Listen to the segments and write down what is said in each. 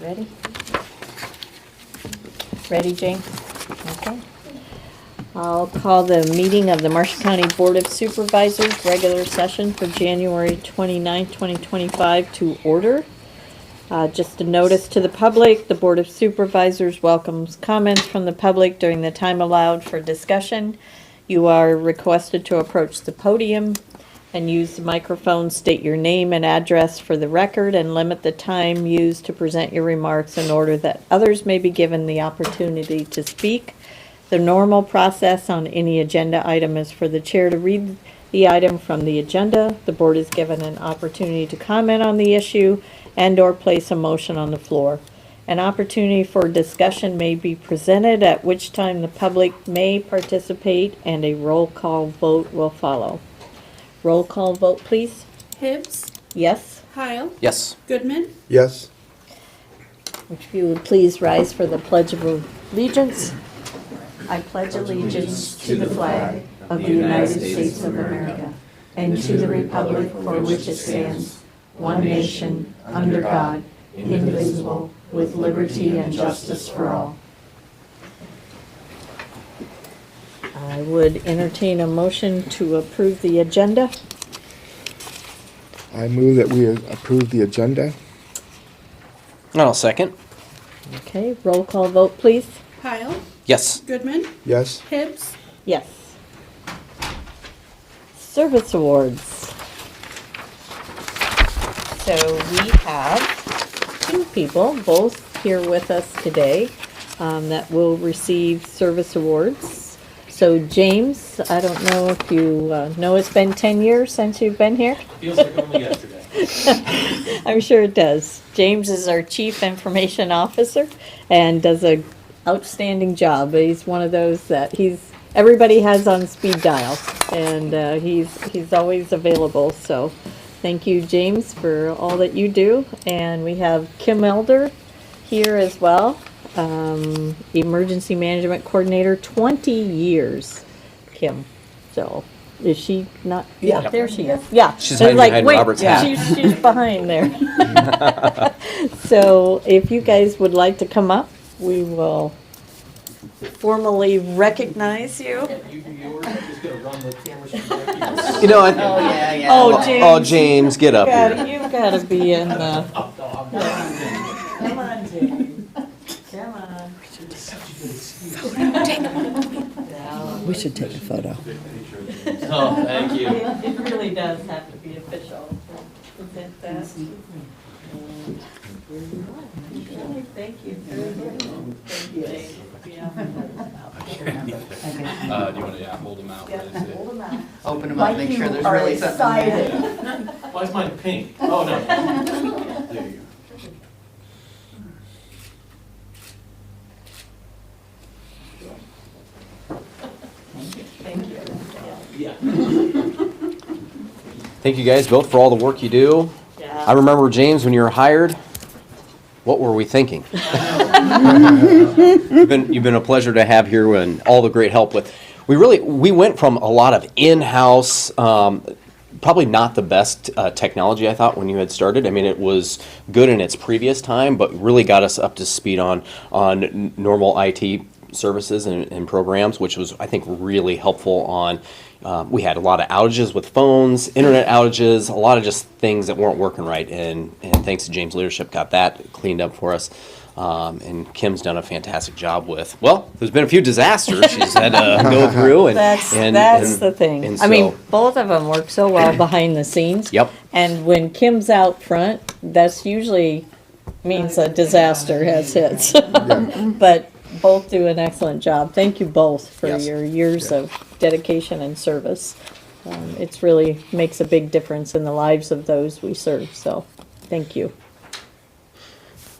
Ready? Ready, Jane? Okay. I'll call the meeting of the Marshall County Board of Supervisors, regular session for January 29th, 2025 to order. Just a notice to the public, the Board of Supervisors welcomes comments from the public during the time allowed for discussion. You are requested to approach the podium and use the microphone, state your name and address for the record, and limit the time used to present your remarks in order that others may be given the opportunity to speak. The normal process on any agenda item is for the chair to read the item from the agenda. The board is given an opportunity to comment on the issue and/or place a motion on the floor. An opportunity for discussion may be presented, at which time the public may participate and a roll call vote will follow. Roll call vote, please. Hibbs, Yes. Heil, Yes. Goodman, Yes. If you would please rise for the Pledge of Allegiance. I pledge allegiance to the flag of the United States of America and to the republic for which it stands, one nation, under God, indivisible, with liberty and justice for all. I would entertain a motion to approve the agenda. I move that we approve the agenda. I'll second. Okay, roll call vote, please. Heil, Yes. Goodman, Yes. Hibbs, Yes. Service awards. So we have two people, both here with us today, that will receive service awards. So James, I don't know if you know it's been 10 years since you've been here. Feels like only yesterday. I'm sure it does. James is our Chief Information Officer and does a outstanding job. He's one of those that everybody has on speed dial, and he's always available. So thank you, James, for all that you do. And we have Kim Elder here as well, Emergency Management Coordinator, 20 years, Kim. So is she not? Yeah, there she is. Yeah. She's I was hiding behind Robert's hat. She's behind there. So if you guys would like to come up, we will formally recognize you. You do yours, I'm just gonna run the cameras from You know, I, Oh, James. oh, James, get up here. You've got to be in the. there. Come on, James. Come on. We should take a photo. Oh, thank you. It really does have to be official. Present that. Thank you. Thank you, James. Yeah. Do you wanna, hold them out? What is it? Hold them out. Open them up, make sure there's Are really something. excited. Why is mine pink? Oh, no. There you Thank you. go. Yeah. Thank you guys both for all the work you do. Yeah. I remember, James, when you were hired, what were we thinking? You've been a pleasure to have here and all the great help with. We went from a lot of in-house, probably not the best technology, I thought, when you had started. I mean, it was good in its previous time, but really got us up to speed on normal IT services and programs, which was, I think, really helpful on. We had a lot of outages with phones, internet outages, a lot of just things that weren't working right, and thanks to James' leadership, got that cleaned up for us. And Kim's done a fantastic job with. Well, there's been a few disasters she's had to go through, and That's the thing. and I mean, so- both of them work so well behind the scenes. Yep. And when Kim's out front, that's usually means a disaster has hit. But both do an excellent job. Thank you both for Yes. your years of dedication and service. It's really makes a big difference in the lives of those we serve. So, thank you.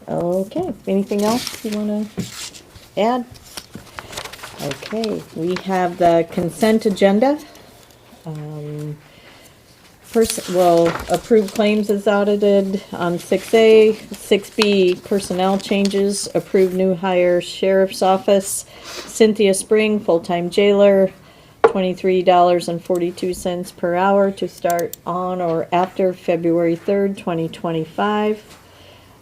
Okay, anything else you want to add? Okay, we have the consent agenda. Approve claims as audited on 6A. 6B, personnel changes. Approve new hire sheriff's office. Cynthia Spring, full-time jailer, $23.42 per hour to start on or after February 3rd, 2025.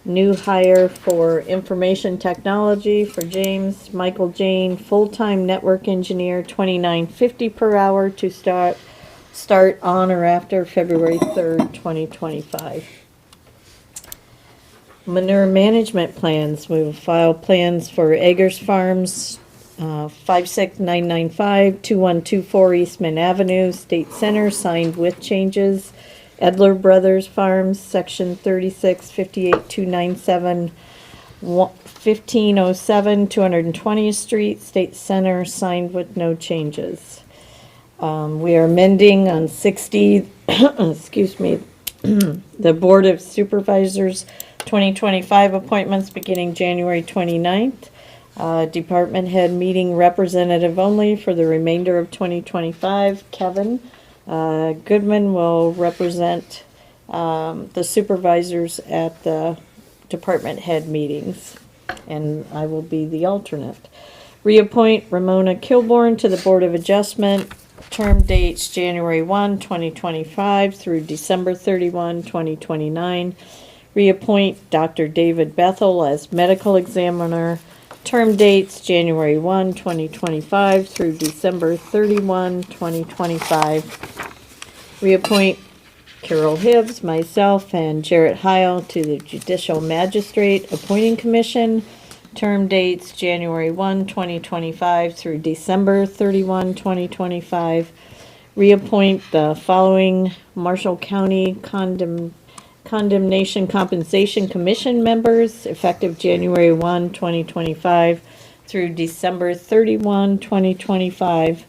New hire for information technology for James Michael Jane, full-time network engineer, $29.50 per hour to start on or after February 3rd, 2025. Manure management plans, we will file plans for Eggers Farms, 56995, 2124 Eastman Avenue, State Center, signed with changes. Edler Brothers Farms, Section 36, 58297, 1507, 220th Street, State Center, signed with no changes. We are amending on 60, excuse me, the Board of Supervisors 2025 appointments beginning January 29th. Department head meeting representative only for the remainder of 2025. Kevin Goodman will represent the supervisors at the department head meetings, and I will be the alternate. Reappoint Ramona Kilborn to the Board of Adjustment. Term dates January 1, 2025 through December 31, 2029. Reappoint Dr. David Bethel as medical examiner. Term dates January 1, 2025 through December 31, 2025. Reappoint Carol Hibbs, myself, and Jarrett Heil to the Judicial Magistrate Appointing Commission. Term dates January 1, 2025 through December 31, 2025. Reappoint the following Marshall County Condemnation Compensation Commission members effective January 1, 2025 through December 31, 2025.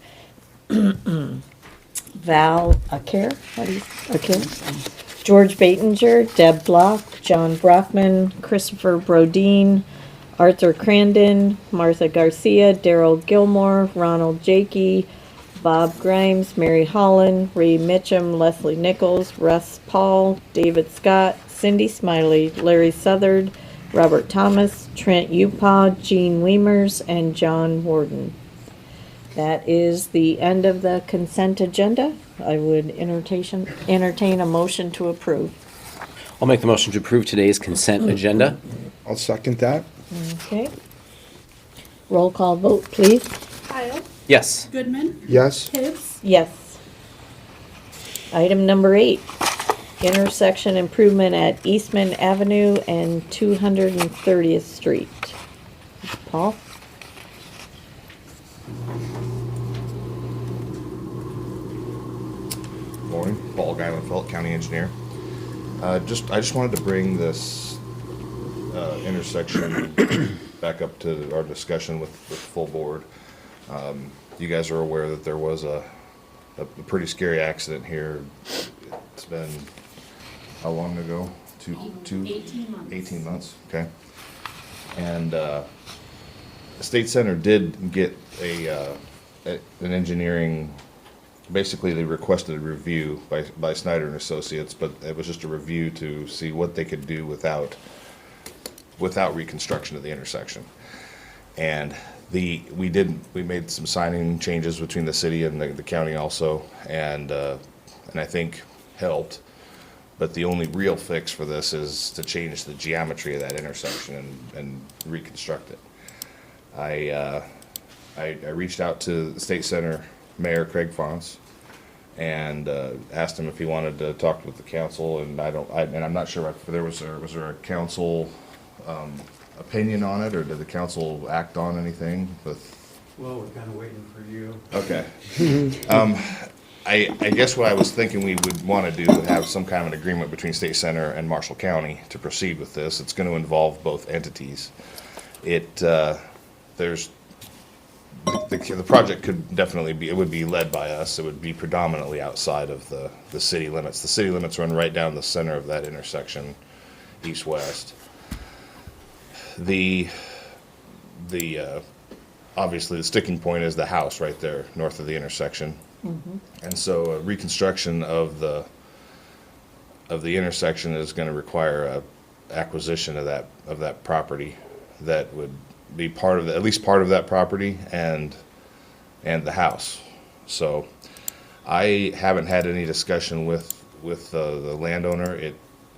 Val Aker, George Batinger, Deb Block, John Brockman, Christopher Brodeen, Arthur Crandon, Martha Garcia, Daryl Gilmore, Ronald Jakey, Bob Grimes, Mary Holland, Ray Mitchum, Leslie Nichols, Russ Paul, David Scott, Cindy Smiley, Larry Southard, Robert Thomas, Trent Upaw, Gene Weimers, and John Warden. That is the end of the consent agenda. I would entertain a motion to approve. I'll make the motion to approve today's consent agenda. I'll second that. Okay. Roll call vote, please. Kyle, Yes. Goodman, Yes, Hibbs, Yes. Item number 8, intersection improvement at Eastman Avenue and 230th Street. Paul? Morning, Paul Guyman-Felt, County Engineer. I just wanted to bring this intersection back up to our discussion with the full board. You guys are aware that there was a pretty scary accident here. It's been, how long ago? 18 months. 18 months, okay. And the State Center did get an engineering, basically they requested a review by Snyder and Associates, but it was just a review to see what they could do without reconstruction of the intersection. And we made some signing changes between the city and the county also, and I think helped. But the only real fix for this is to change the geometry of that intersection and reconstruct it. I reached out to the State Center Mayor Craig Fonz and asked him if he wanted to talk with the council, and I'm not sure if was there a council opinion on it, or did the council act on anything with? Well, we're kind of waiting for you. Okay. I guess what I was thinking we would want to do is have some kind of an agreement between State Center and Marshall County to proceed with this. It's going to involve both entities. The project could definitely be, it would be led by us. It would be predominantly outside of the city limits. The city limits run right down the center of that intersection, east-west. Obviously the sticking point is the house right there north of the intersection. Mm-hmm. And so a reconstruction of the intersection is going to require a acquisition of that property that would be part of at least part of that property and the house. So I haven't had any discussion with the landowner.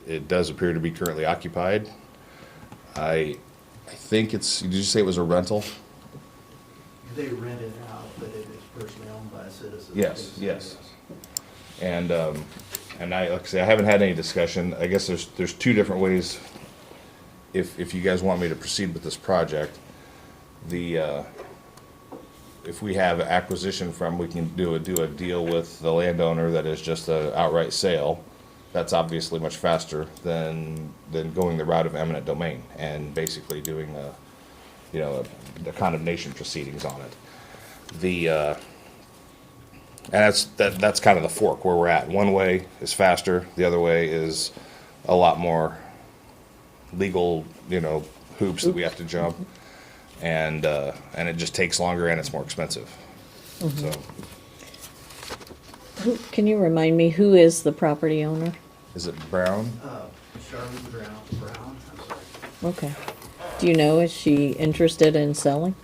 It does appear to be currently occupied. I think it's, did you say it was a rental? They rent it out, but it is personally owned by a citizen. Yes, yes. And I, like I say, I haven't had any discussion. I guess there's two different ways, if you guys want me to proceed with this project. If we have acquisition from, we can do a deal with the landowner that is just a outright sale. That's obviously much faster than going the route of eminent domain and basically doing the condemnation proceedings on it. And that's kind of the fork where we're at. One way is faster, the other way is a lot more legal, hoops that we have to jump. And it just takes longer and it's more expensive. So, Can you remind me, who is the property owner? is it Brown? Charlotte Brown, I'm sorry. Okay. Do you know, is she interested in selling?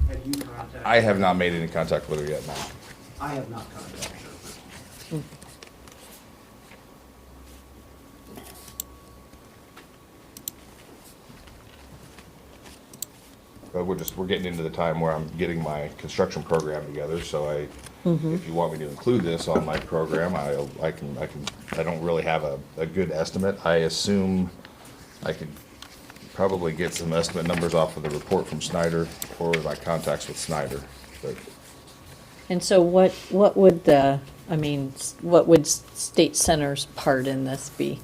Have you contacted? I have not made any contact with her yet, no. I have not contacted her. But we're getting into the time where I'm getting my construction program together, so if you want me to include this on my program, I don't really have a good estimate. I assume I could probably get some estimate numbers off of the report from Snyder or my contacts with Snyder, but And so what would what would State Center's part in this be?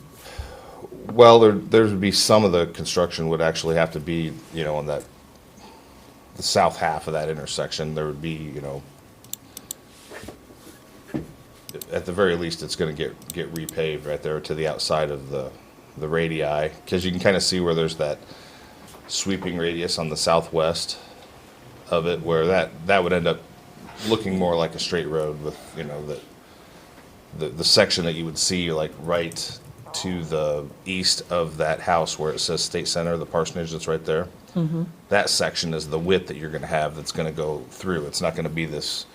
well, there would be some of the construction would actually have to be, on the south half of that intersection. There would be, at the very least, it's going to get repaved right there to the outside of the radii, because you can kind of see where there's that sweeping radius on the southwest of it, where that would end up looking more like a straight road with, the section that you would see like right to the east of that house where it says State Center, the parsonage that's right there. That section is the width that you're going to have that's going to go through. It's not going to be this,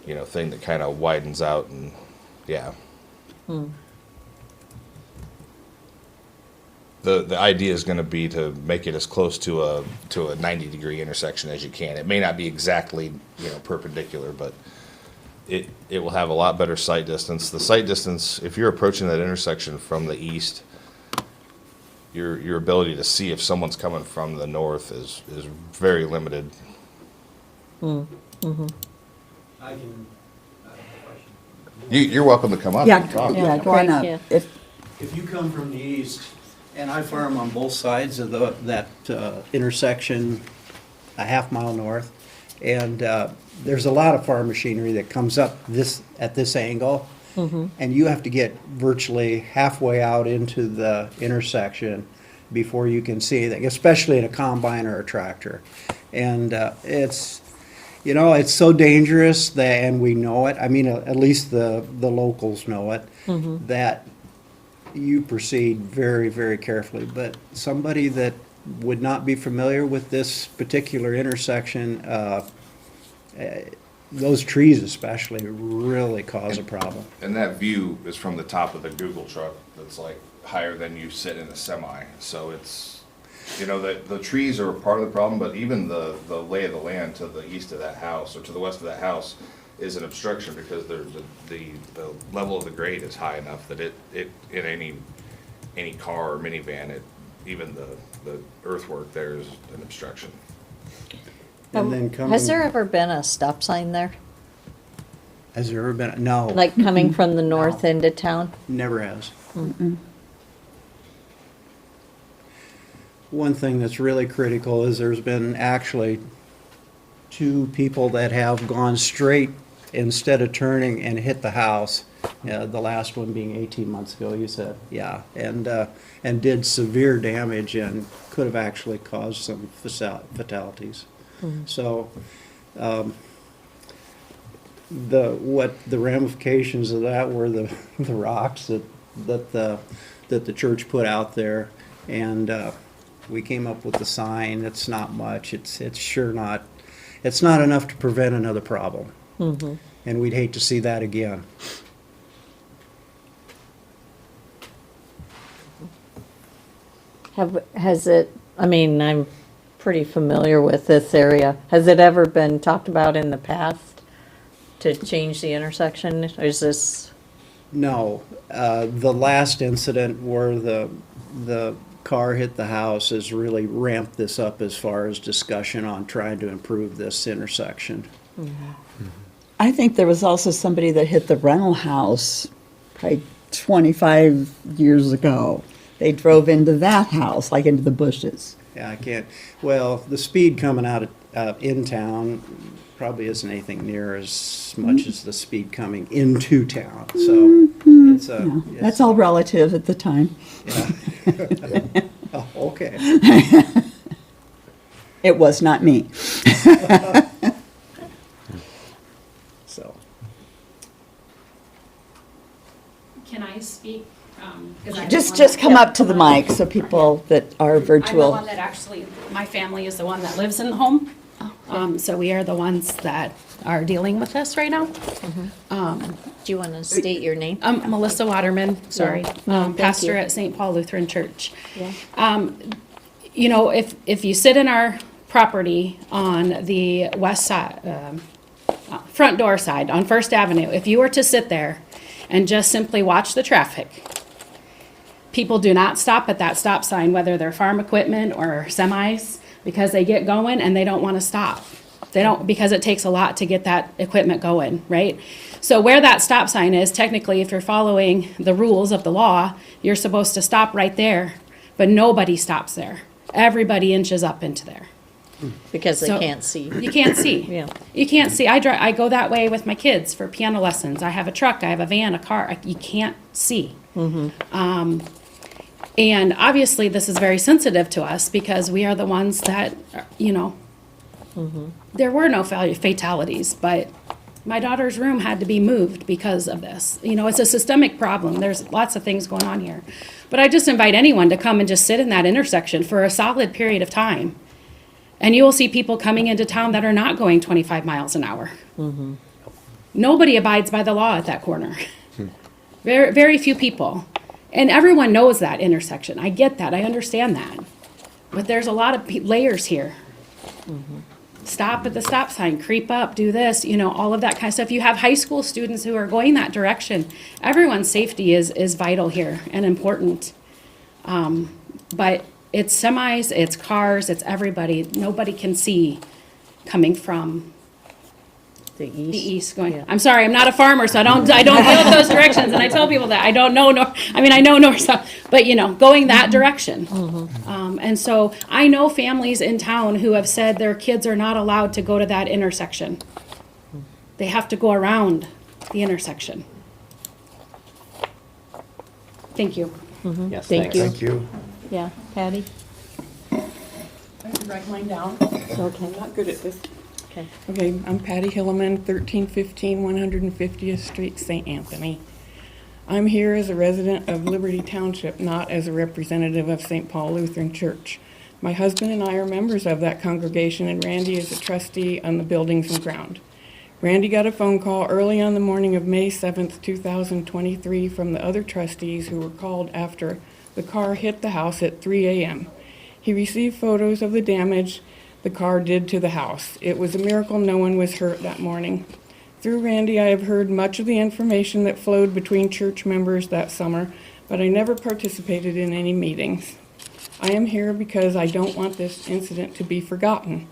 thing that kind of widens out and, yeah. The idea is going to be to make it as close to a 90-degree intersection as you can. It may not be exactly, perpendicular, but it will have a lot better sight distance. The sight distance, if you're approaching that intersection from the east, your ability to see if someone's coming from the north is very limited. I can, I have a question. You're welcome to come up Yeah, and talk. yeah, go on up. Yeah. If you come from the east, and I farm on both sides of that intersection, a half mile north, and there's a lot of farm machinery that comes up at this angle, and you have to get virtually halfway out into the intersection before you can see anything, especially in a combine or a tractor. And it's so dangerous that, and we know it. I mean, at least the locals know it, that you proceed very, very carefully. But somebody that would not be familiar with this particular intersection, those trees especially really cause a problem. And that view is from the top of the Google truck that's like higher than you sit in a semi. So it's, the trees are part of the problem, but even the lay of the land to the east of that house or to the west of that house is an obstruction because the level of the grade is high enough that it in any car or minivan, even the earthwork there is an obstruction. And then coming. Has there ever been a stop sign there? Has there ever been? No. Like coming from the north into town? Never has. One thing that's really critical is there's been actually 2 people that have gone straight instead of turning and hit the house. The last one being 18 months ago, you said, yeah, and did severe damage and could have actually caused some fatalities. So, the ramifications of that were the rocks that the church put out there, and we came up with the sign. It's not much. It's sure not. It's not enough to prevent another problem, and we'd hate to see that again. Has it, I mean, I'm pretty familiar with this area. Has it ever been talked about in the past to change the intersection? Or is this, No, the last incident where the car hit the house has really ramped this up as far as discussion on trying to improve this intersection. I think there was also somebody that hit the rental house probably 25 years ago. They drove into that house, like into the bushes. Yeah, I can't, well, the speed coming out of in town probably isn't anything near as much as the speed coming into town, so it's a. Yeah, it's- that's all relative at the time. Yeah. Oh, okay. It was not me. So, Can I speak? 'Cause I'm the Just one that- come up to the mic so people that are I'm the virtual. one that actually, my family is the one that lives in the home. So we are the ones that are dealing with this right now. do you want to state your name? I'm Melissa Waterman, sorry, thank pastor you. at St. Paul Lutheran Church. Yeah. You know, if you sit in our property on the west side, front door side on First Avenue, if you were to sit there and just simply watch the traffic, people do not stop at that stop sign, whether they're farm equipment or semis, because they get going and they don't want to stop. They don't, because it takes a lot to get that equipment going, right? So where that stop sign is, technically, if you're following the rules of the law, you're supposed to stop right there, but nobody stops there. Everybody inches up into there. Because they So- can't see. You can't see. Yeah. You can't see. I go that way with my kids for piano lessons. I have a truck, I have a van, a car. You can't see. And obviously, this is very sensitive to us because we are the ones that, you know, there were no fatalities, but my daughter's room had to be moved because of this. You know, it's a systemic problem. There's lots of things going on here. But I just invite anyone to come and just sit in that intersection for a solid period of time. And you will see people coming into town that are not going 25 miles an hour. Nobody abides by the law at that corner. Very, very few people. And everyone knows that intersection. I get that. I understand that. But there's a lot of layers here. Stop at the stop sign, creep up, do this, you know, all of that kind of stuff. You have high school students who are going that direction. Everyone's safety is vital here and important. But it's semis, it's cars, it's everybody. Nobody can see coming from The the east. east going. Yeah. I'm sorry, I'm not a farmer, so I don't deal with those directions. And I tell people that I don't know north. I mean, I know north south, but you know, going that direction. And so I know families in town who have said their kids are not allowed to go to that intersection. They have to go around the intersection. Thank you. Yes, Thank thanks. you. Thank you. Yeah, Patty? I have to write mine down. Okay. I'm not good at this. Okay. Okay, I'm Patty Hilleman, 1315 150th Street, St. Anthony. I'm here as a resident of Liberty Township, not as a representative of St. Paul Lutheran Church. My husband and I are members of that congregation, and Randy is a trustee on the buildings and ground. Randy got a phone call early on the morning of May 7th, 2023 from the other trustees who were called after the car hit the house at 3 a.m. He received photos of the damage the car did to the house. It was a miracle no one was hurt that morning. Through Randy, I have heard much of the information that flowed between church members that summer, but I never participated in any meetings. I am here because I don't want this incident to be forgotten.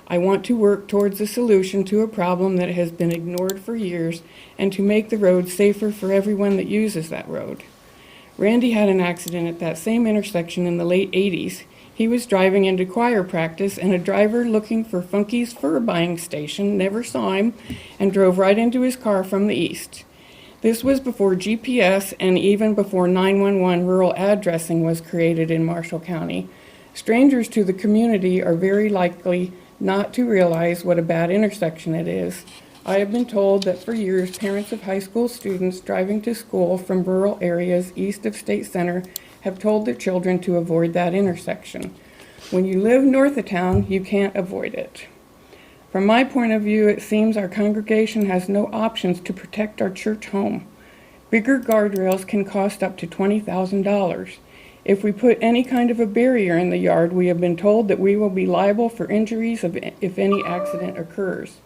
I want to work towards a solution to a problem that has been ignored for years and to make the road safer for everyone that uses that road. Randy had an accident at that same intersection in the late 80s. He was driving into choir practice, and a driver looking for Funky's fur buying station never saw him and drove right into his car from the east. This was before GPS and even before 911 rural addressing was created in Marshall County. Strangers to the community are very likely not to realize what a bad intersection it is. I have been told that for years, parents of high school students driving to school from rural areas east of State Center have told their children to avoid that intersection. When you live north of town, you can't avoid it. From my point of view, it seems our congregation has no options to protect our church home. Bigger guardrails can cost up to $20,000. If we put any kind of a barrier in the yard, we have been told that we will be liable for injuries if any accident occurs.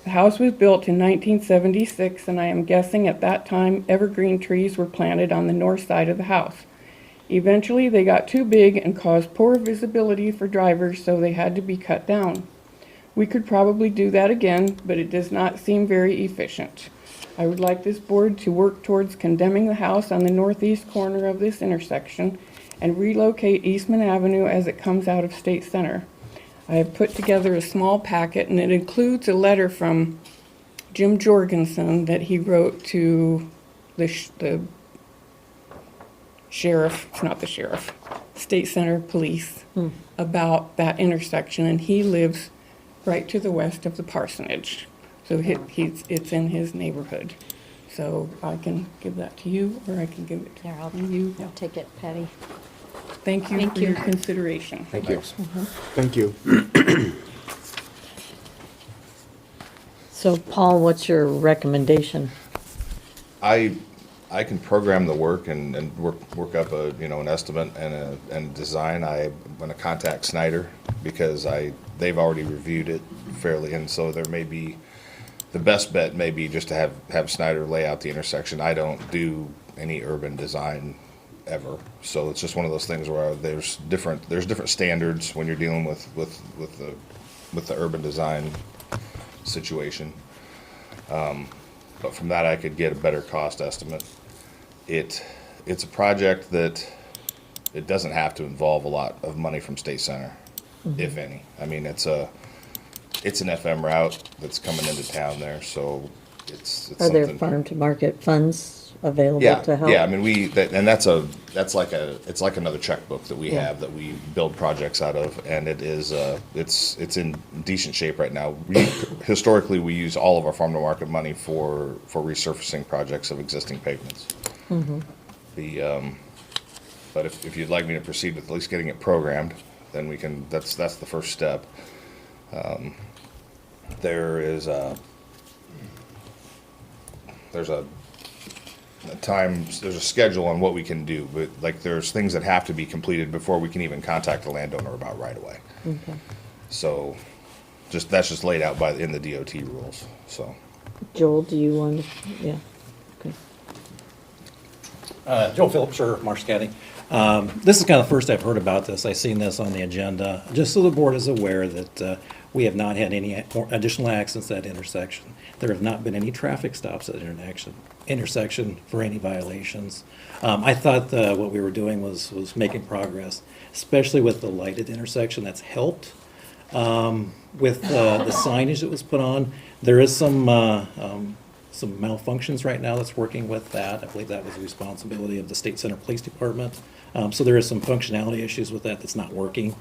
The house was built in 1976, and I am guessing at that time evergreen trees were planted on the north side of the house. Eventually, they got too big and caused poor visibility for drivers, so they had to be cut down. We could probably do that again, but it does not seem very efficient. I would like this board to work towards condemning the house on the northeast corner of this intersection and relocate Eastman Avenue as it comes out of State Center. I have put together a small packet, and it includes a letter from Jim Jorgensen that he wrote to the sheriff, it's not the sheriff, State Center Police, about that intersection, and he lives right to the west of the parsonage. So it's in his neighborhood. So I can give that to you, or I can give it There, I'll to you. take it, Patty. Thank you Thank for you. your consideration. Thank you. Thank you. So Paul, what's your recommendation? I can program the work and work up a, an estimate and design. I'm gonna contact Snyder because they've already reviewed it fairly, and so there may be, the best bet may be just to have Snyder lay out the intersection. I don't do any urban design ever, so it's just one of those things where there's different standards when you're dealing with the urban design situation. But from that, I could get a better cost estimate. It's a project that it doesn't have to involve a lot of money from State Center, if any. I mean, it's an FM route that's coming into town there, so it's Are there something. farm to market funds available Yeah, to help? yeah. I mean, it's like another checkbook that we have that we build projects out of, and it's in decent shape right now. Historically, we use all of our farm to market money for resurfacing projects of existing pavements. But if you'd like me to proceed with at least getting it programmed, then we can. That's the first step. There's a schedule on what we can do, but like there's things that have to be completed before we can even contact the landowner about right away. Okay. So that's just laid out in the DOT rules, so. Joel, do you want, yeah, okay. Joe Phillips, or Marsh County. This is kind of the first I've heard about this. I've seen this on the agenda, just so the board is aware that we have not had any additional accidents at that intersection. There have not been any traffic stops at that intersection for any violations. I thought what we were doing was making progress, especially with the lighted intersection. That's helped. With the signage that was put on, there is some malfunctions right now that's working with that. I believe that was the responsibility of the State Center Police Department. So there is some functionality issues with that that's not working.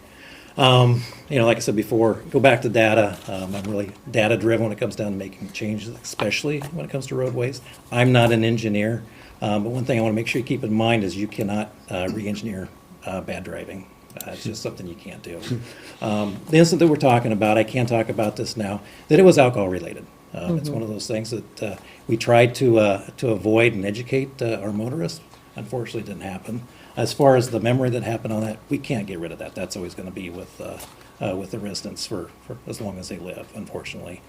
Like I said before, go back to data. I'm really data-driven when it comes down to making changes, especially when it comes to roadways. I'm not an engineer, but one thing I want to make sure you keep in mind is you cannot re-engineer bad driving. It's just something you can't do. The incident that we're talking about, I can talk about this now, that it was alcohol-related. It's one of those things that we tried to avoid and educate our motorists. Unfortunately, it didn't happen. As far as the memory that happened on that, we can't get rid of that. That's always going to be with the residents for as long as they live, unfortunately.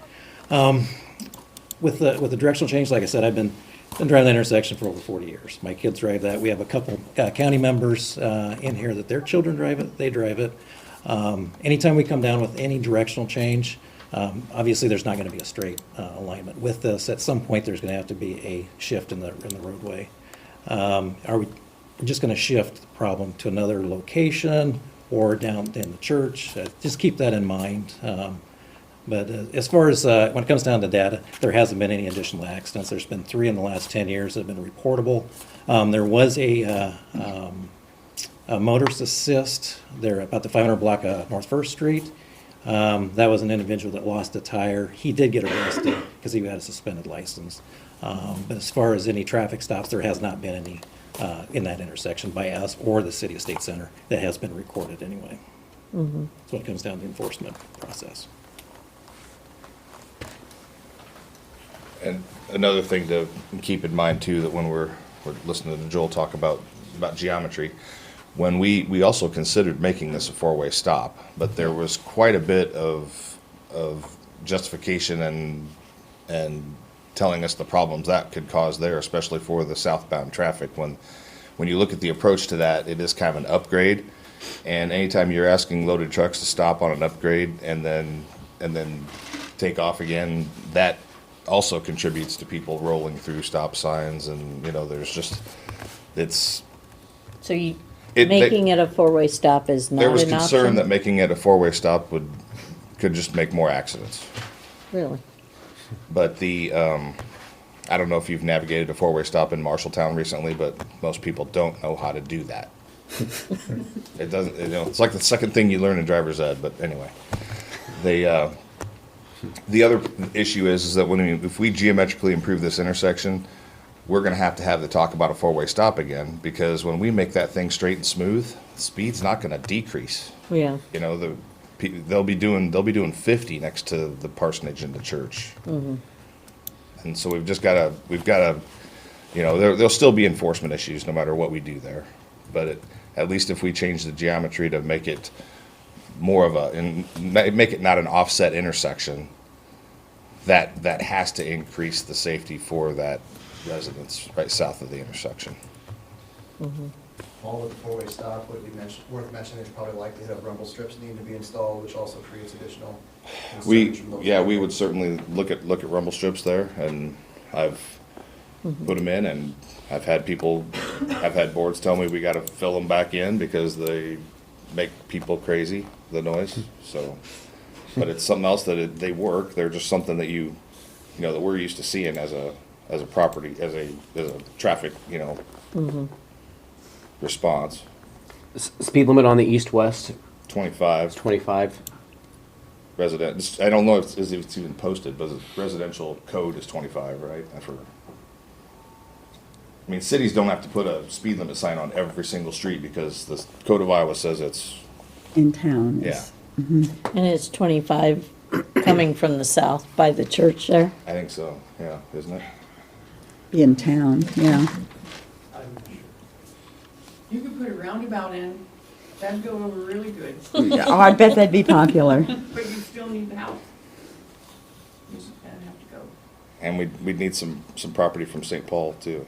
With the directional change, like I said, I've been driving that intersection for over 40 years. My kids drive that. We have a couple county members in here that their children drive it. They drive it. Anytime we come down with any directional change, obviously there's not going to be a straight alignment with this. At some point, there's going to have to be a shift in the roadway. Are we just going to shift the problem to another location or down in the church? Just keep that in mind. But as far as when it comes down to data, there hasn't been any additional accidents. There's been 3 in the last 10 years that have been reportable. There was a motorist assist there about the 500 block of North First Street. That was an individual that lost a tire. He did get arrested because he had a suspended license. But as far as any traffic stops, there has not been any in that intersection by us or the City of State Center that has been recorded anyway. So it comes down to the enforcement process. And another thing to keep in mind too, that when we're listening to Joel talk about geometry, when we also considered making this a four-way stop, but there was quite a bit of justification and telling us the problems that could cause there, especially for the southbound traffic. When you look at the approach to that, it is kind of an upgrade. And anytime you're asking loaded trucks to stop on an upgrade and then take off again, that also contributes to people rolling through stop signs, and there's just, it's. So They- making it a four-way stop is not There an was option? concern that making it a four-way stop could just make more accidents. Really? But I don't know if you've navigated a four-way stop in Marshalltown recently, but most people don't know how to do that. It doesn't, it's like the second thing you learn in driver's ed, but anyway. The other issue is that if we geometrically improve this intersection, we're gonna have to the talk about a four-way stop again, because when we make that thing straight and smooth, the speed's not gonna decrease. Yeah. They'll be doing 50 next to the parsonage and the church. And so we've gotta, there'll still be enforcement issues no matter what we do there. But at least if we change the geometry to make it more make it not an offset intersection, that has to increase the safety for that residence right south of the intersection. All with the four-way stop would be worth mentioning, there's probably likelihood of rumble strips needing to be installed, which also creates additional concerns from those. We would certainly look at rumble strips there, and I've put them in, and I've had boards tell me we gotta fill them back in because they make people crazy, the noise, so. But it's something else that they work, they're just something that that we're used to seeing as a property, as a traffic, response. Speed limit on the east-west, 25 25. resident, I don't know if it's even posted, but the residential code is 25, right? I mean, cities don't have to put a speed limit sign on every single street because the code of Iowa says it's, In town. yeah. And it's 25 coming from the south by the church there? I think so, yeah, isn't it? In town, yeah. You could put a roundabout in, that'd go over really good, Oh, I bet that'd be popular. but you still need the house. That'd have to go. And we'd need some property from St. Paul too.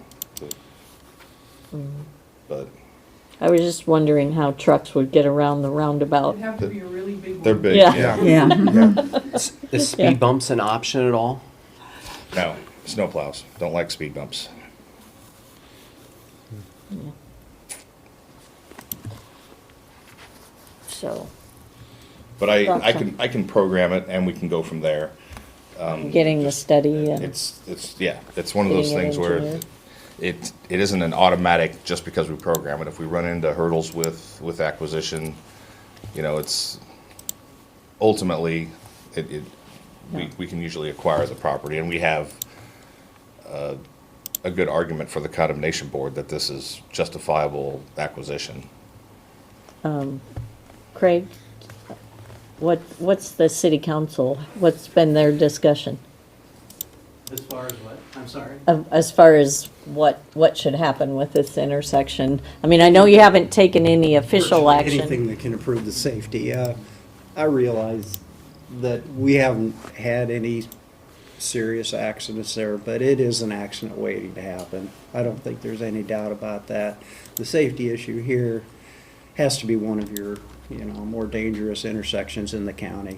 But I was just wonding how trucks would get around the roundabout. It'd have to be a really big one. they're big, Yeah. yeah. Yeah. Is Yeah. speed bumps an option at all? No, snowplows, don't like speed bumps. So, But I can program it and we can go from there. getting the study and, It's one of those Getting it things where engineered. it isn't an automatic just because we program it. If we run into hurdles with acquisition, it's ultimately, we can usually acquire the property, and we have a good argument for the condemnation board that this is justifiable acquisition. Craig, what's the city council, what's been their discussion? As far as what? I'm sorry? As far as what should happen with this intersection? I mean, I know you haven't taken any official Virtually action. Anything that can improve the safety. I realize that we haven't had any serious accidents there, but it is an accident waiting to happen. I don't think there's any doubt about that. The safety issue here has to be one of your, more dangerous intersections in the county.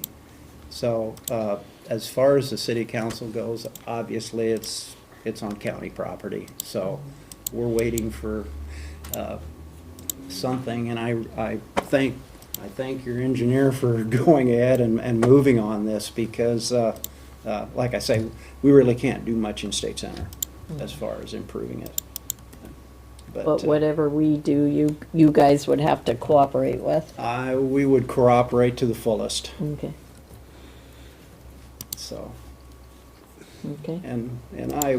So, as far as the city council goes, obviously it's on county property. So we're waiting for something, and I thank your engineer for going ahead and moving on this, because like I say, we really can't do much in State Center as far as improving it. But whatever we do, you guys would have to cooperate with. We would cooperate to the fullest, Okay, so. okay. And I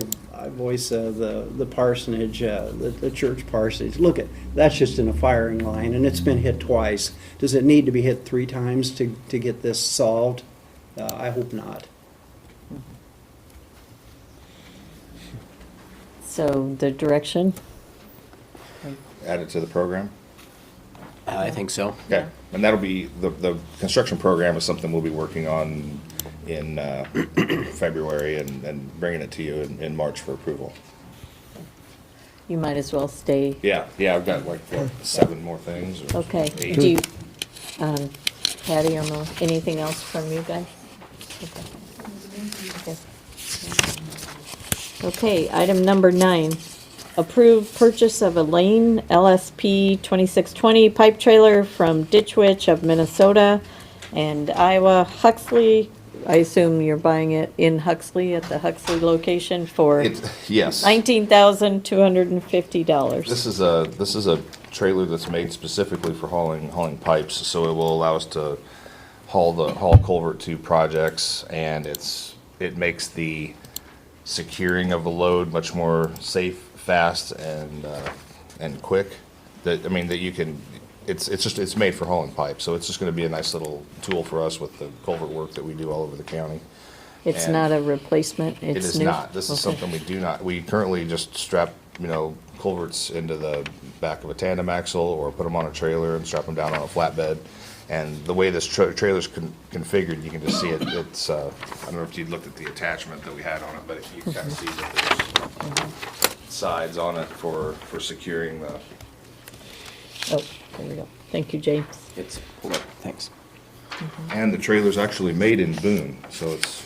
voice the parsonage, the church parsonage. Look, that's just in a firing line, and it's been hit twice. Does it need to be hit 3 times to get this solved? I hope not. So the direction, Add it to the program? I think so. Okay, and that'll be, the construction program is something we'll be working on in February and bringing it to you in March for approval. You might as well stay. Yeah, I've got like, what, 7 more things? Or Okay. 8. Do you, Patty, or no, anything else from you guys? Okay. Okay, item number 9. Approve purchase of a Lane LSP 2620 pipe trailer from Ditch Witch of Minnesota and Iowa Huxley. I assume you're buying it in Huxley at the Huxley location for Yes. $19,250. This is a trailer that's made specifically for hauling pipes, so it will allow us to haul culvert to projects, and it makes the securing of the load much more safe, fast, and quick. That you can. It's made for hauling pipes, so it's just going to be a nice little tool for us with the culvert work that we do all over the county. It's And not a replacement, It it's is new? not. This is Okay. something we currently just strap, culverts into the back of a tandem axle or put them on a trailer and strap them down on a flatbed. And the way this trailer's configured, you can just see it. It's, I don't know if you looked at the attachment that we had on it, but you can kind of see that there's sides on it for securing the, Oh, there we go. Thank you, James. It's pulled up. Thanks. and the trailer's actually made in Boone, so it's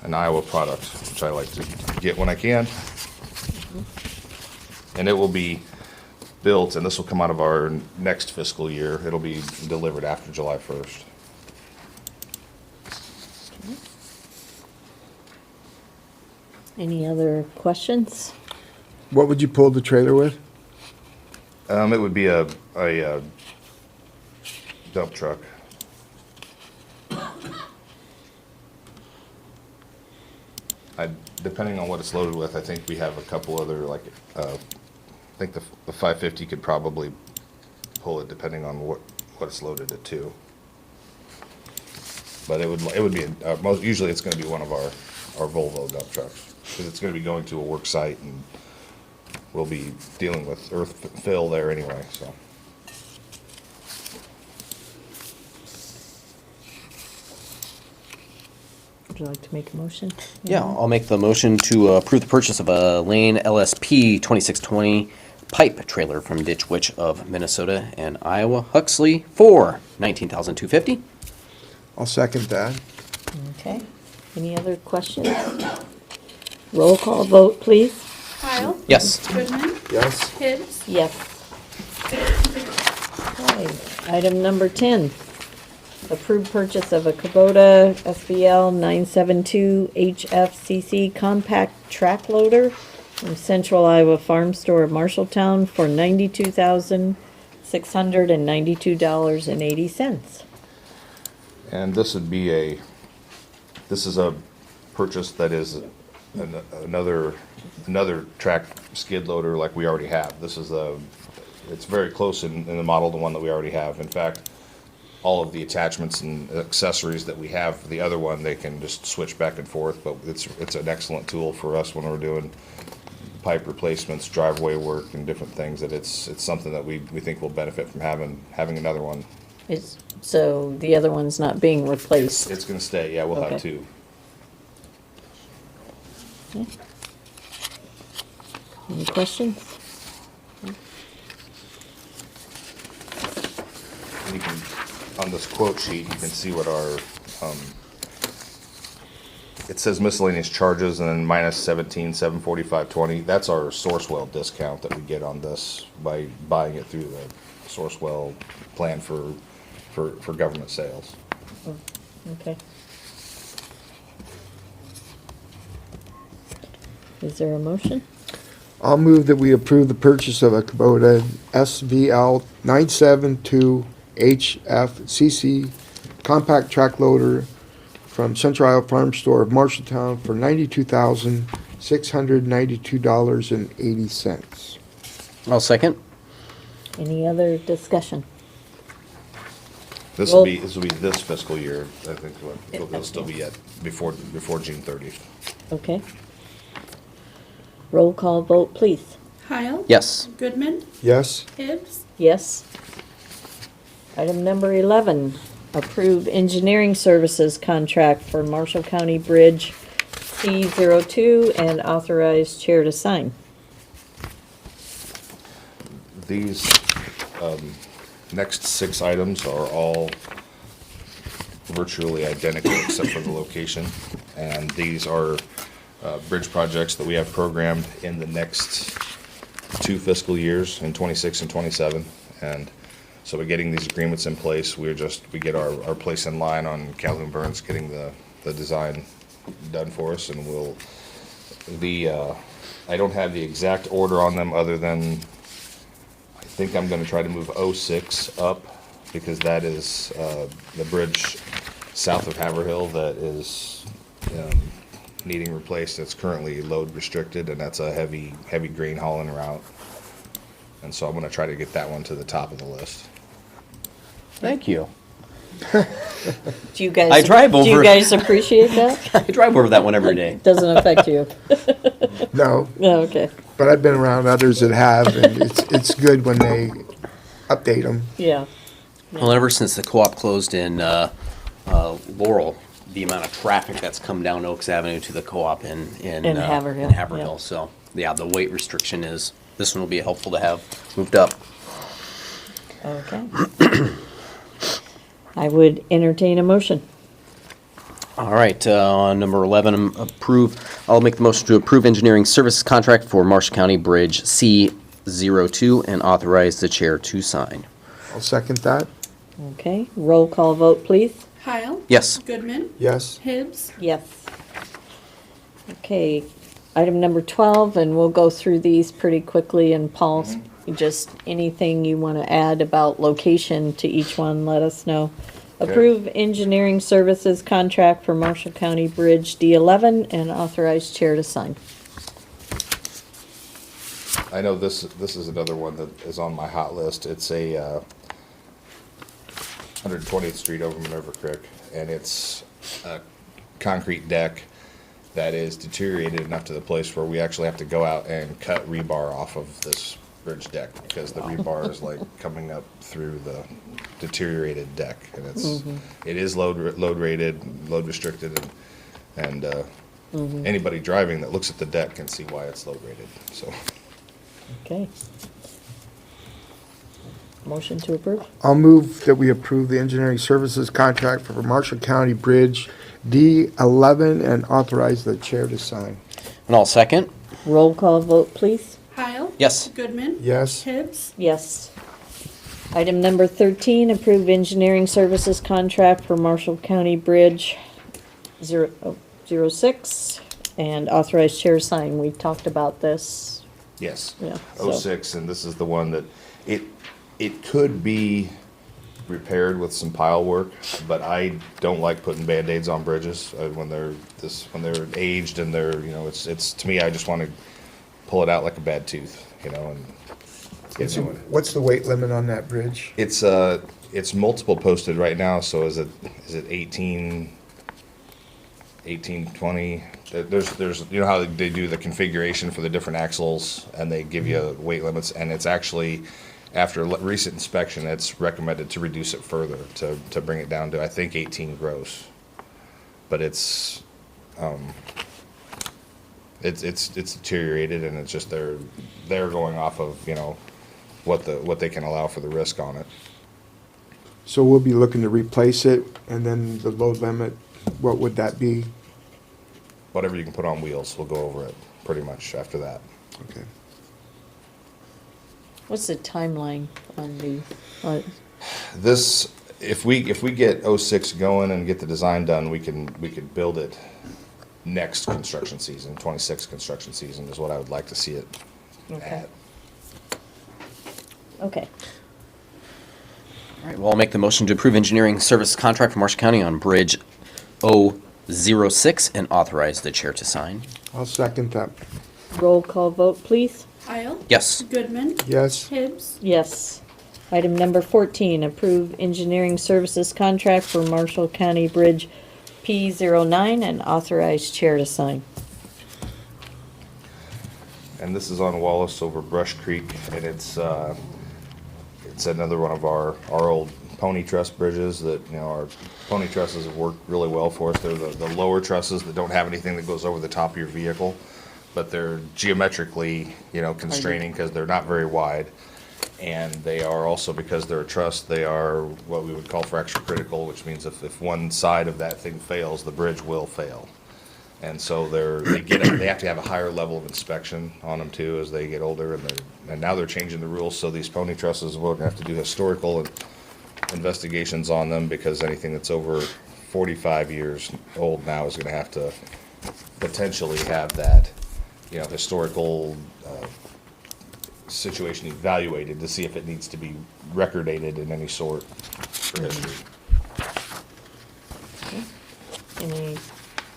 an Iowa product, which I like to get when I can. And it will be built, and this will come out of our next fiscal year. It'll be delivered after July 1st. Any other questions? What would you pull the trailer with? It would be a dump truck. Depending on what it's loaded with, I think we have a couple other, I think the 550 could probably pull it depending on what it's loaded at too. But it would be, usually it's gonna be one of our Volvo dump trucks, because it's gonna be going to a work site, and we'll be dealing with earth fill there anyway, so. Would you like to make a motion? Yeah, I'll make the motion to approve the purchase of a Lane LSP 2620 pipe trailer from Ditch Witch of Minnesota and Iowa Huxley for $19,250. I'll second that. Okay. Any other questions? Roll call vote, please. Kyle? Yes. Goodman? Yes? Hibbs? Yes. Okay. Item number 10. Approved purchase of a Kubota SBL 972 HFCC compact track loader from Central Iowa Farm Store of Marshalltown for $92,692.80. And this would be this is a purchase that is another track skid loader like we already have. It's very close in the model to one that we already have. In fact, all of the attachments and accessories that we have for the other one, they can just switch back and forth, but it's an excellent tool for us when we're doing pipe replacements, driveway work, and different things, that it's something that we think will benefit from having another one. So the other one's not being replaced? It's gonna stay, yeah, we'll have Okay. 2. Any questions? And you can, on this quote sheet, you can see what our, it says miscellaneous charges and then minus 17,745.20. That's our Sourcewell discount that we get on this by buying it through the Sourcewell plan for government sales. Okay. Is there a motion? I'll move that we approve the purchase of a Kubota SVL 972 HFCC compact track loader from Central Iowa Farm Store of Marshalltown for $92,692.80. I'll second. Any other discussion? This will be this fiscal year, I think. It'll still be before June 30th. Okay. Roll call vote, please. Kyle? Yes. Goodman? Yes? Hibbs? Yes. Item number 11, approve engineering services contract for Marshall County Bridge C02 and authorize chair to sign. These next 6 items are all virtually identical except for the location. And these are bridge projects that we have programmed in the next 2 fiscal years, in 26 and 27. And so we're getting these agreements in place. We get our place in line on Calhoun Burns getting the design done for us, and I don't have the exact order on them other than I think I'm gonna try to move 06 up because that is the bridge south of Haverhill that is needing replaced. It's currently load restricted, and that's a heavy grain hauling route. And so I'm gonna try to get that one to the top of the list. Thank you. Do you guys? I drive Do you over- guys appreciate that? I drive over that one every day. Doesn't affect you? No, No, okay, but I've been around others that have, and it's good when they update them. yeah. Well, ever since the co-op closed in Laurel, the amount of traffic that's come down Oaks Avenue to the co-op in Haverhill, in Haverhill. yeah. So, yeah, the weight restriction this one will be helpful to have moved up. Okay. I would entertain a motion. All right, on number 11, I'll make the motion to approve engineering services contract for Marshall County Bridge C02 and authorize the chair to sign. I'll second that. Okay, roll call vote, please. Heil. Yes. Goodman. Yes. Hibbs. Yes. Okay, item number 12, and we'll go through these pretty quickly, and Paul, just anything you want to add about location to each one, let us know. Okay. Approve engineering services contract for Marshall County Bridge D11 and authorize chair to sign. I know this is another one that is on my hot list. It's a 120th Street over Minerva Creek, and it's a concrete deck that is deteriorated enough to the place where we actually have to go out and cut rebar off of this bridge deck because the rebar is like coming up through the deteriorated deck, and it is load rated, load restricted, and anybody driving that looks at the deck can see why it's load rated. So. Okay. Motion to approve? I'll move that we approve the engineering services contract for Marshall County Bridge D11 and authorize the chair to sign. And I'll second. Roll call vote, please. Heil. Yes. Goodman. Yes. Hibbs. Yes. Item number 13, approve engineering services contract for Marshall County Bridge 06 and authorize chair to sign. We talked about this. Yes. Yeah, so- 06, and this is the one that it could be repaired with some pile work, but I don't like putting Band-Aids on bridges when they're aged and they're, it's to me, I just want to pull it out like a bad tooth, and get new one. What's the weight limit on that bridge? It's multiple posted right now, so is it 18, 20? There's how they do the configuration for the different axles, and they give you weight limits, and it's actually, after recent inspection, it's recommended to reduce it further, to bring it down to, I think, 18 gross. But it's deteriorated, and it's just they're going off of, what they can allow for the risk on it. So we'll be looking to replace it, and then the load limit, what would that be? Whatever you can put on wheels, we'll go over it pretty much after that. Okay. What's the timeline on the, This, if we get 06 going and get the design done, we could build it next construction season. 26 construction season is what I would like to see it Okay. at. okay. All right, well, I'll make the motion to approve engineering service contract for Marshall County on Bridge 006 and authorize the chair to sign. I'll second that. Roll call vote, please. Heil. Yes. Goodman. Yes. Hibbs. Yes. Item number 14, approve engineering services contract for Marshall County Bridge P09 and authorize chair to sign. And this is on Wallace over Brush Creek, and it's another one of our old pony truss bridges that, our pony trusses have worked really well for us. They're the lower trusses that don't have anything that goes over the top of your vehicle, but they're geometrically, constraining because they're not very wide. And they are also, because they're a truss, they are what we would call fracture critical, which means if one side of that thing fails, the bridge will fail. And so they have to have a higher level of inspection on them too as they get older, and now they're changing the rules, so these pony trusses, we're gonna have to do historical investigations on them, because anything that's over 45 years old now is gonna have to potentially have that, historical situation evaluated to see if it needs to be recordated in any sort for history. Any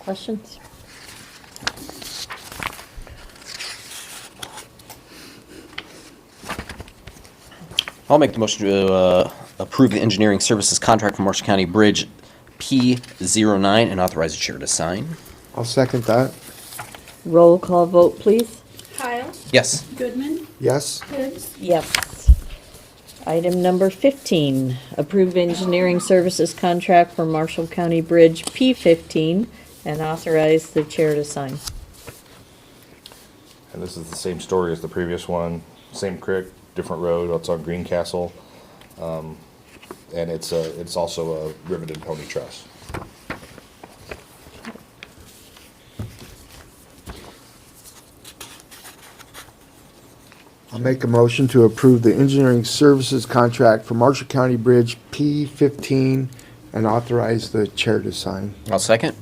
questions? I'll make the motion to approve the engineering services contract for Marshall County Bridge P09 and authorize the chair to sign. I'll second that. Roll call vote, please. Kyle? Yes. Goodman? Yes. Hibbs? Yes. Item number 15, approve engineering services contract for Marshall County Bridge P15 and authorize the chair to sign. And this is the same story as the previous one, same creek, different road, it's on Greencastle. And it's also a riveted pony truss. I'll make a motion to approve the engineering services contract for Marshall County Bridge P15 and authorize the chair to sign. I'll second.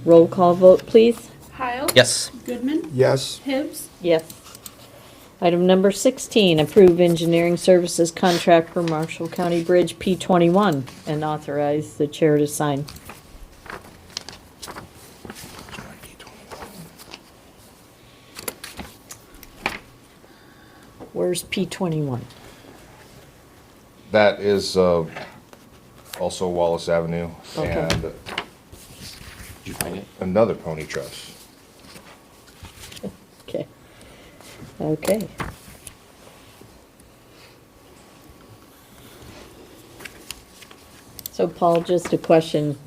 Roll call vote, please. Kyle? Yes. Goodman? Yes. Hibbs? Yes. Item number 16, approve engineering services contract for Marshall County Bridge P21 and authorize the chair to sign. Where's P21? That is also Wallace Avenue Okay. and Did you find it? another pony truss. Okay. Okay. So Paul, just a question.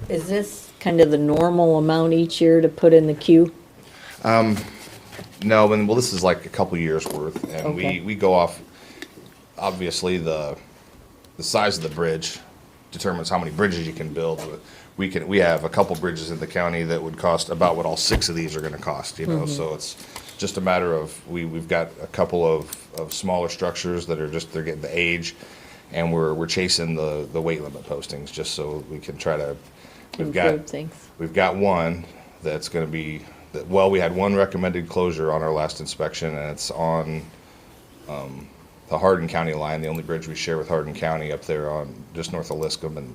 Is this kind of the normal amount each year to put in the queue? No, well, this is like a couple years worth, and Okay. we go off, obviously, the size of the bridge determines how many bridges you can build. We have a couple bridges in the county that would cost about what all 6 of these are gonna cost, so it's just a matter of, we've got a couple of smaller structures that are they're getting the age, and we're chasing the weight limit postings, just so we can try to, Improve things. we've got one that's gonna be, we had one recommended closure on our last inspection, and it's on the Hardin County line, the only bridge we share with Hardin County up there on just north of Liscum,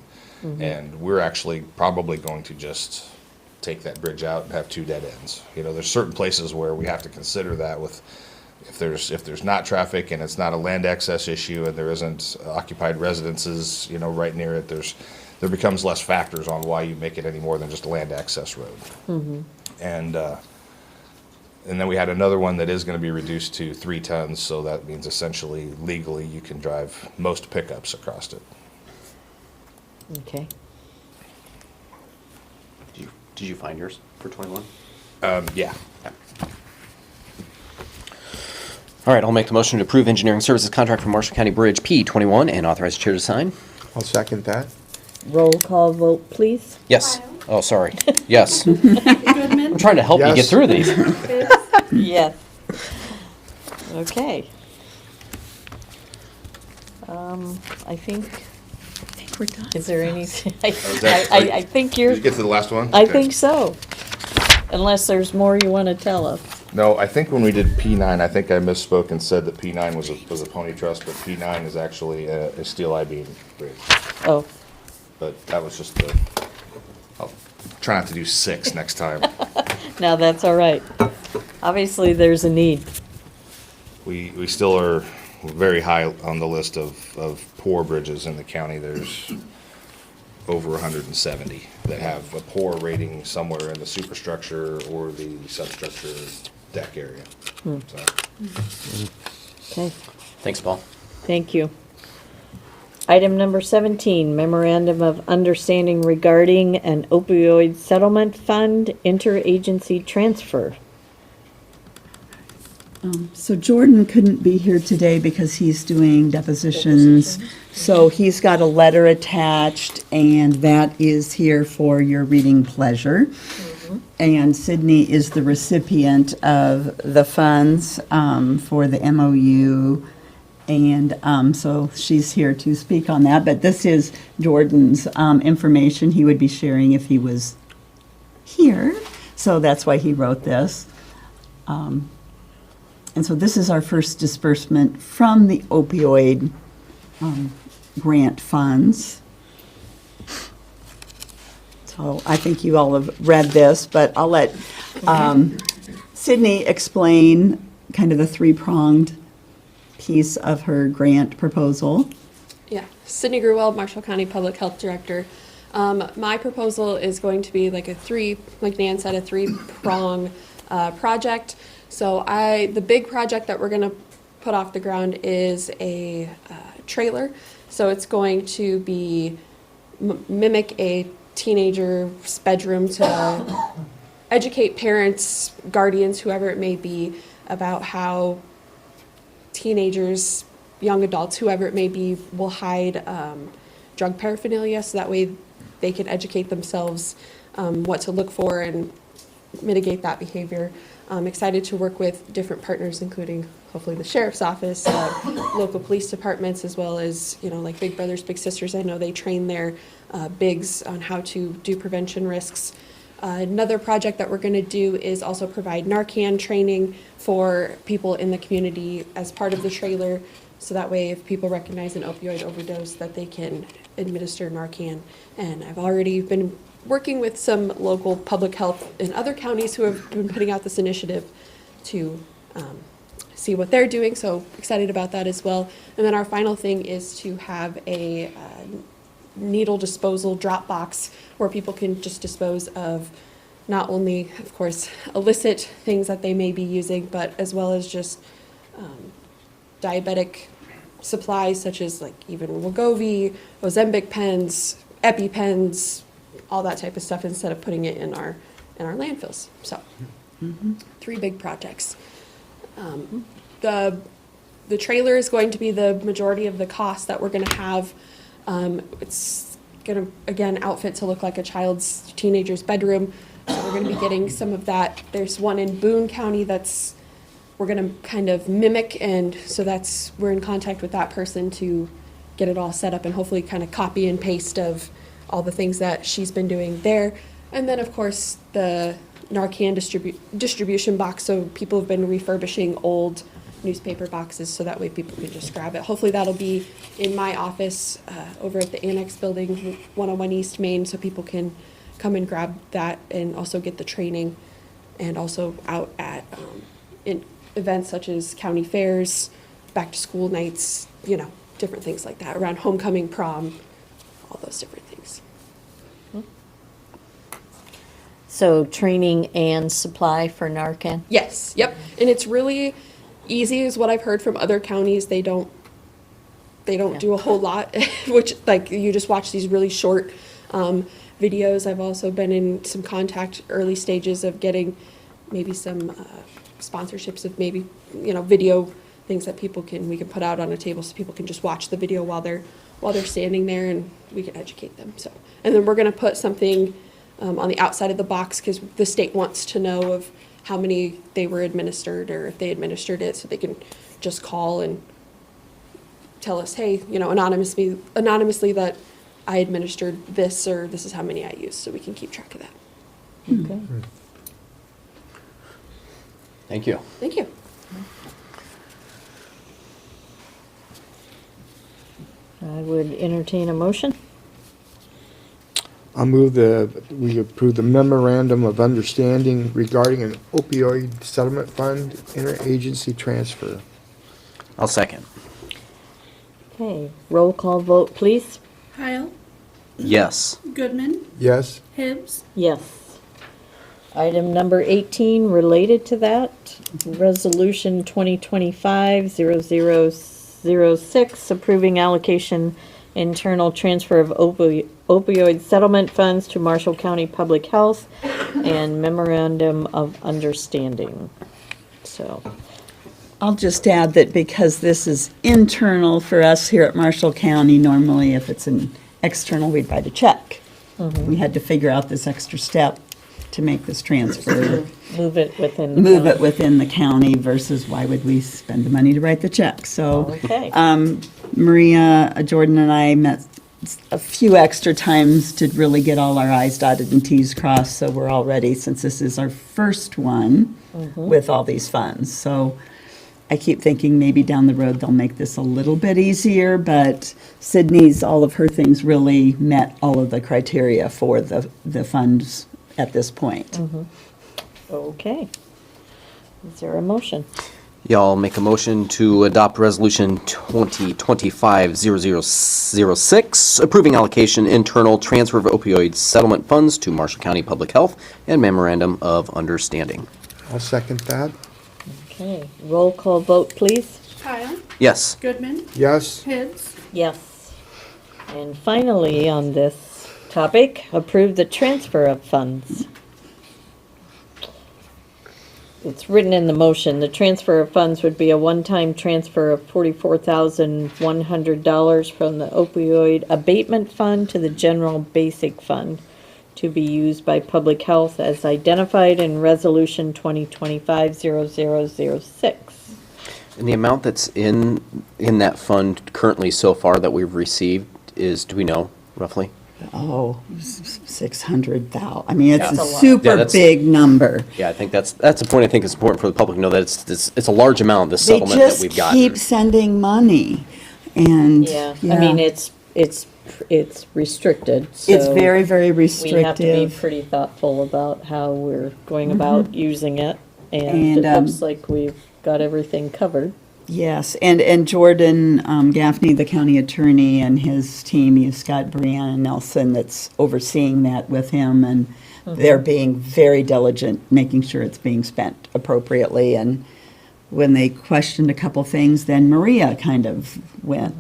and we're actually probably going to just take that bridge out and have 2 dead ends. There's certain places where we have to consider that with, if there's not traffic and it's not a land access issue and there isn't occupied residences, right near it, there becomes less factors on why you make it any more than just a land access road. And then we had another one that is going to be reduced to 3 tons, so that means essentially legally you can drive most pickups across it. Okay. Did you find yours for 21? Yeah. All right, I'll make the motion to approve engineering services contract for Marshall County Bridge P21 and authorize the chair to sign. I'll second that. Roll call vote, please. Yes. Kyle? Oh, sorry. Yes. Goodman? I'm trying to help you get Yes. through these. Hibbs? Yes. Okay. I think We're done. is there anything? I that- think you're. Did you get to the last one? I Okay. think so. Unless there's more you want to tell us. No, I think when we did P9, I think I misspoke and said that P9 was a pony truss, but P9 is actually a steel I-beam bridge. Oh, But that was just I'll try not to do 6 next time. now that's all right. Obviously, there's a need. We still are very high on the list of poor bridges in the county. There's over 170 that have a poor rating somewhere in the superstructure or the substructure deck area. So, Okay, Thanks, Paul. thank you. Item number 17, memorandum of understanding regarding an opioid settlement fund interagency transfer. So Jordan couldn't be here today because he's doing depositions. So he's got a letter attached, and that is here for your reading pleasure. And Sydney is the recipient of the funds for the MOU. And so she's here to speak on that. But this is Jordan's information he would be sharing if he was here. So that's why he wrote this. And so this is our first disbursement from the opioid grant funds. So I think you all have read this, but I'll let Sydney explain kind of the three-pronged piece of her grant proposal. Yeah, Sydney Grewell, Marshall County Public Health Director. My proposal is going to be like like Nan said, a three-prong project. So the big project that we're going to put off the ground is a trailer. So it's going to be mimic a teenager's bedroom to educate parents, guardians, whoever it may be, about how teenagers, young adults, whoever it may be, will hide drug paraphernalia, so that way they can educate themselves what to look for and mitigate that behavior. I'm excited to work with different partners, including hopefully the sheriff's office, local police departments, as well as, like Big Brothers Big Sisters. I know they train their bigs on how to do prevention risks. Another project that we're going to do is also provide Narcan training for people in the community as part of the trailer, so that way if people recognize an opioid overdose, that they can administer Narcan. And I've already been working with some local public health in other counties who have been putting out this initiative to see what they're doing, so excited about that as well. And then our final thing is to have a needle disposal drop box where people can just dispose of not only, of course, illicit things that they may be using, but as well as just diabetic supplies such as like even Wegovy, Ozempic pens, EpiPens, all that type of stuff, instead of putting it in our landfills. So, three big projects. The trailer is going to be the majority of the cost that we're going to have. It's going to, again, outfit to look like a teenager's bedroom. So we're going to be getting some of that. There's one in Boone County we're going to kind of mimic, and so we're in contact with that person to get it all set up and hopefully kind of copy and paste of all the things that she's been doing there. And then, of course, the Narcan distribution box. So people have been refurbishing old newspaper boxes, so that way people can just grab it. Hopefully that'll be in my office over at the Annex Building, 101 East Main, so people can come and grab that and also get the training, and also out at in events such as county fairs, back to school nights, different things like that, around homecoming, prom, all those different things. So training and supply for Narcan? Yes, yep. And it's really easy is what I've heard from other counties. They don't do a whole lot, which like you just watch these really short videos. I've also been in some contact early stages of getting maybe some sponsorships of maybe, video things that we can put out on a table so people can just watch the video while they're standing there, and we can educate them. So, and then we're going to put something on the outside of the box, because the state wants to know of how many they were administered, or if they administered it, so they can just call and tell us, hey, anonymously that I administered this, or this is how many I used, so we can keep track of that. Okay. Thank you. Thank you. I would entertain a motion. I'll move we approve the memorandum of understanding regarding an opioid settlement fund interagency transfer. I'll second. Okay, roll call vote, please. Heil, Yes. Goodman, Yes? Hibbs, Yes. Item number 18, related to that, Resolution 2025-0006, approving allocation internal transfer of opioid settlement funds to Marshall County Public Health, and memorandum of understanding. So, I'll just add that because this is internal for us here at Marshall County, normally if it's an external, we'd write a check. We had to figure out this extra step to make this transfer, move it within. the move it county. within the county versus why would we spend the money to write the check? So Okay. Maria, Jordan, and I met a few extra times to really get all our i's dotted and t's crossed, so we're all ready, since this is our first one with all these funds. So I keep thinking maybe down the road they'll make this a little bit easier, but Sydney's, all of her things really met all of the criteria for the funds at this point. Okay. Is there a motion? Y'all make a motion to adopt Resolution 2025-0006, approving allocation internal transfer of opioid settlement funds to Marshall County Public Health and memorandum of understanding. I'll second that. Okay, roll call vote, please. Kyle, Yes. Goodman, Yes, Hibbs, Yes. And finally, on this topic, approve the transfer of funds. It's written in the motion, the transfer of funds would be a one-time transfer of $44,100 from the opioid abatement fund to the general basic fund to be used by public health as identified in Resolution 2025-0006. And the amount that's in that fund currently so far that we've received is, do we know roughly? Oh, 600,000. I mean, it's That's a a lot. Yeah, super that's- big number. Yeah, I think that's a point I think is important for the public to know that it's a large amount, this They settlement that just we've gotten. keep sending money, and, Yeah, I mean, it's restricted, so. It's very, very We have to be restrictive. pretty thoughtful about how we're going about using it, and And, it looks like we've got everything covered. Yes, and Jordan Gaffney, the county attorney, and his team, you've got Brianna Nelson that's overseeing that with him, and they're being very diligent, making sure it's being spent appropriately. And when they questioned a couple things, then Maria kind of went,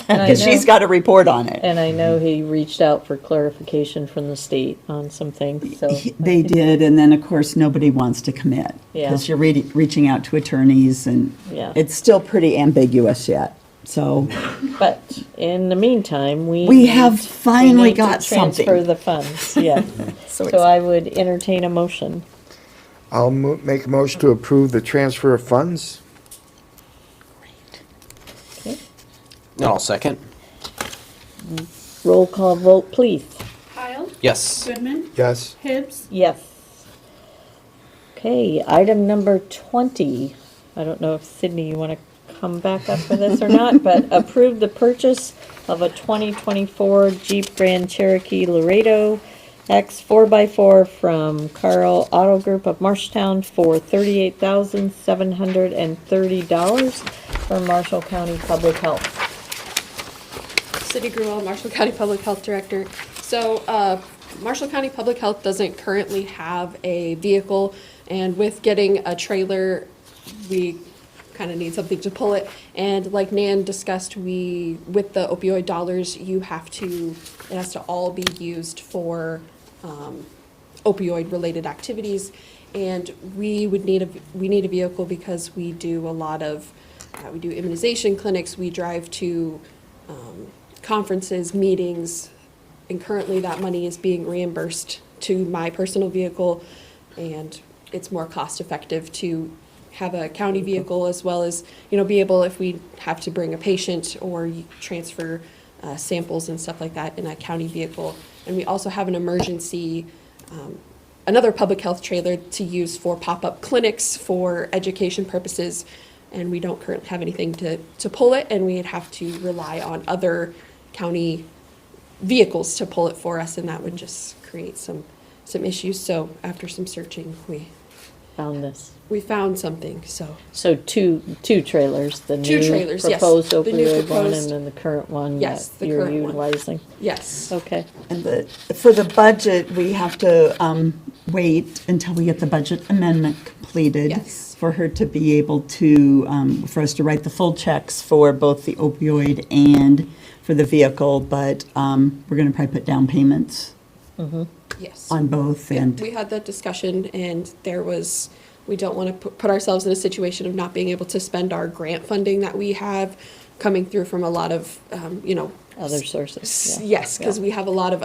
And I because she's know- got to report on it. And I know he reached out for clarification from the state on some things, so. They did, and then, of course, nobody wants to commit. Yeah. Because you're reaching out to attorneys, and Yeah. it's still pretty ambiguous yet, so. But in the meantime, We need have to- finally we need to got something. Transfer the funds, yes. So So I would entertain a motion. I'll make a motion to approve the transfer of funds. And I'll second. Roll call vote, please. Kyle, Yes. Goodman, Yes, Hibbs, Yes. Okay, item number 20. I don't know if Sydney, you want to come back up for this or not, but approve the purchase of a 2024 Jeep Grand Cherokee Laredo X 4x4 from Carl Auto Group of Marshtown for $38,730 for Marshall County Public Health. Cindy Gruel, Marshall County Public Health Director. So, Marshall County Public Health doesn't currently have a vehicle, and with getting a trailer, we kind of need something to pull it. And like Nan discussed, with the opioid dollars, it has to all be used for opioid-related activities. And we need a vehicle because we do a lot of, we do immunization clinics, we drive to conferences, meetings, and currently that money is being reimbursed to my personal vehicle, and it's more cost-effective to have a county vehicle as well as, be able, if we have to bring a patient or transfer samples and stuff like that, in a county vehicle. And we also have an emergency, another public health trailer to use for pop-up clinics for education purposes, and we don't currently have anything to pull it, and we'd have to rely on other county vehicles to pull it for us, and that would just create some issues. So after some searching, Found this. we found something, so. So two trailers, the Two new trailers, yes. proposed The new opioid one proposed- and then the current one Yes, that the you're current one. utilizing. Yes. Okay, And for the budget, we have to wait until we get the budget amendment completed. Yes. For her to be able to, for us to write the full checks for both the opioid and for the vehicle, but we're going to probably put down payments Yes. on both, and We had that discussion, and we don't want to put ourselves in a situation of not being able to spend our grant funding that we have coming through from a lot of, Other sources, yeah. Yes, because we have a lot of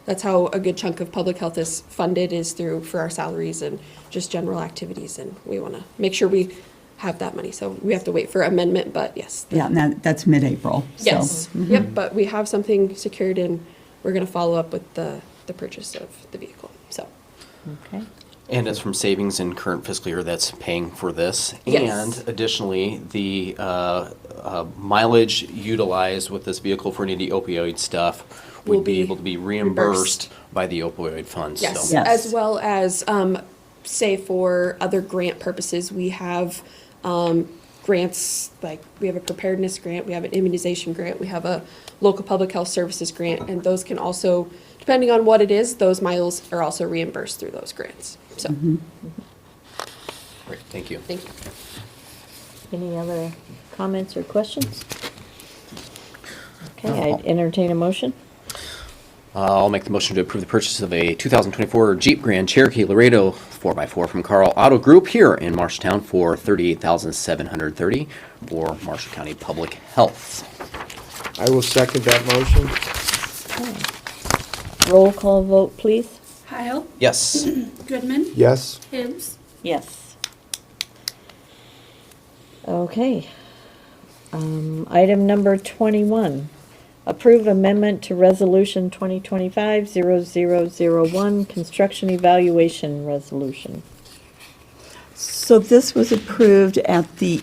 that's how a good chunk of public health is funded, is for our salaries and just general activities, and we want to make sure we have that money. So we have to wait for amendment, but yes. yeah, and that's mid-April. so- Yes, yep, but we have something secured, and we're going to follow up with the purchase of the vehicle, so. Okay. And it's from savings in current fiscal year that's paying for this. Yes. And additionally, the mileage utilized with this vehicle for any of the opioid stuff Will would be be able to be reimbursed by the opioid funds. Yes, So Yes. as well as, say for other grant purposes, we have grants, like we have a preparedness grant, we have an immunization grant, we have a local public health services grant, and those can also, depending on what it is, those miles are also reimbursed through those grants. So, great, thank you. thank you. Any other comments or questions? Okay, I'd entertain a motion. I'll make the motion to approve the purchase of a 2024 Jeep Grand Cherokee Laredo 4x4 from Carl Auto Group here in Marshalltown for $38,730 for Marshall County Public Health. I will second that motion. Roll call vote, please. Heil, Yes. Goodman, Yes. Hibbs, Yes. Okay. Item number 21, approve amendment to Resolution 2025-0001, construction evaluation resolution. So this was approved at the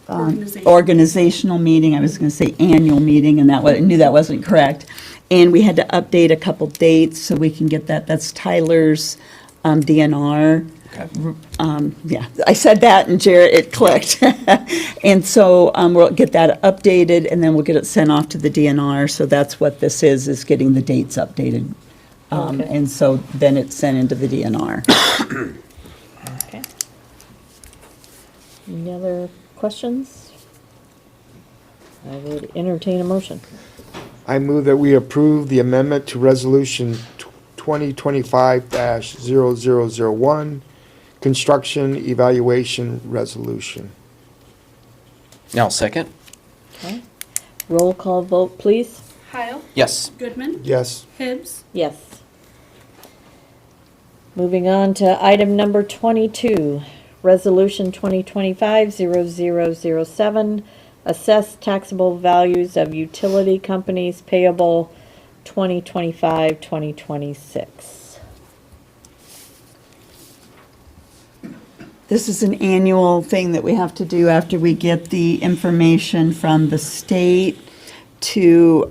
Organization. organizational meeting, I was going to say annual meeting, and I knew that wasn't correct. And we had to update a couple dates so we can get that. That's Tyler's DNR. Okay. Yeah, I said that, and Jarrett, it clicked. And so we'll get that updated, and then we'll get it sent off to the DNR. So that's what this is getting the dates updated. Okay. And so then it's sent into the DNR. Okay. Any other questions? I would entertain a motion. I move that we approve the amendment to Resolution 2025-0001, Construction Evaluation Resolution. Now, second? Okay. Roll call vote, please. Heil, Yes. Goodman, Yes. Hibbs, Yes. Moving on to item number 22, Resolution 2025-0007, assess taxable values of utility companies payable 2025-2026. This is an annual thing that we have to do after we get the information from the state to,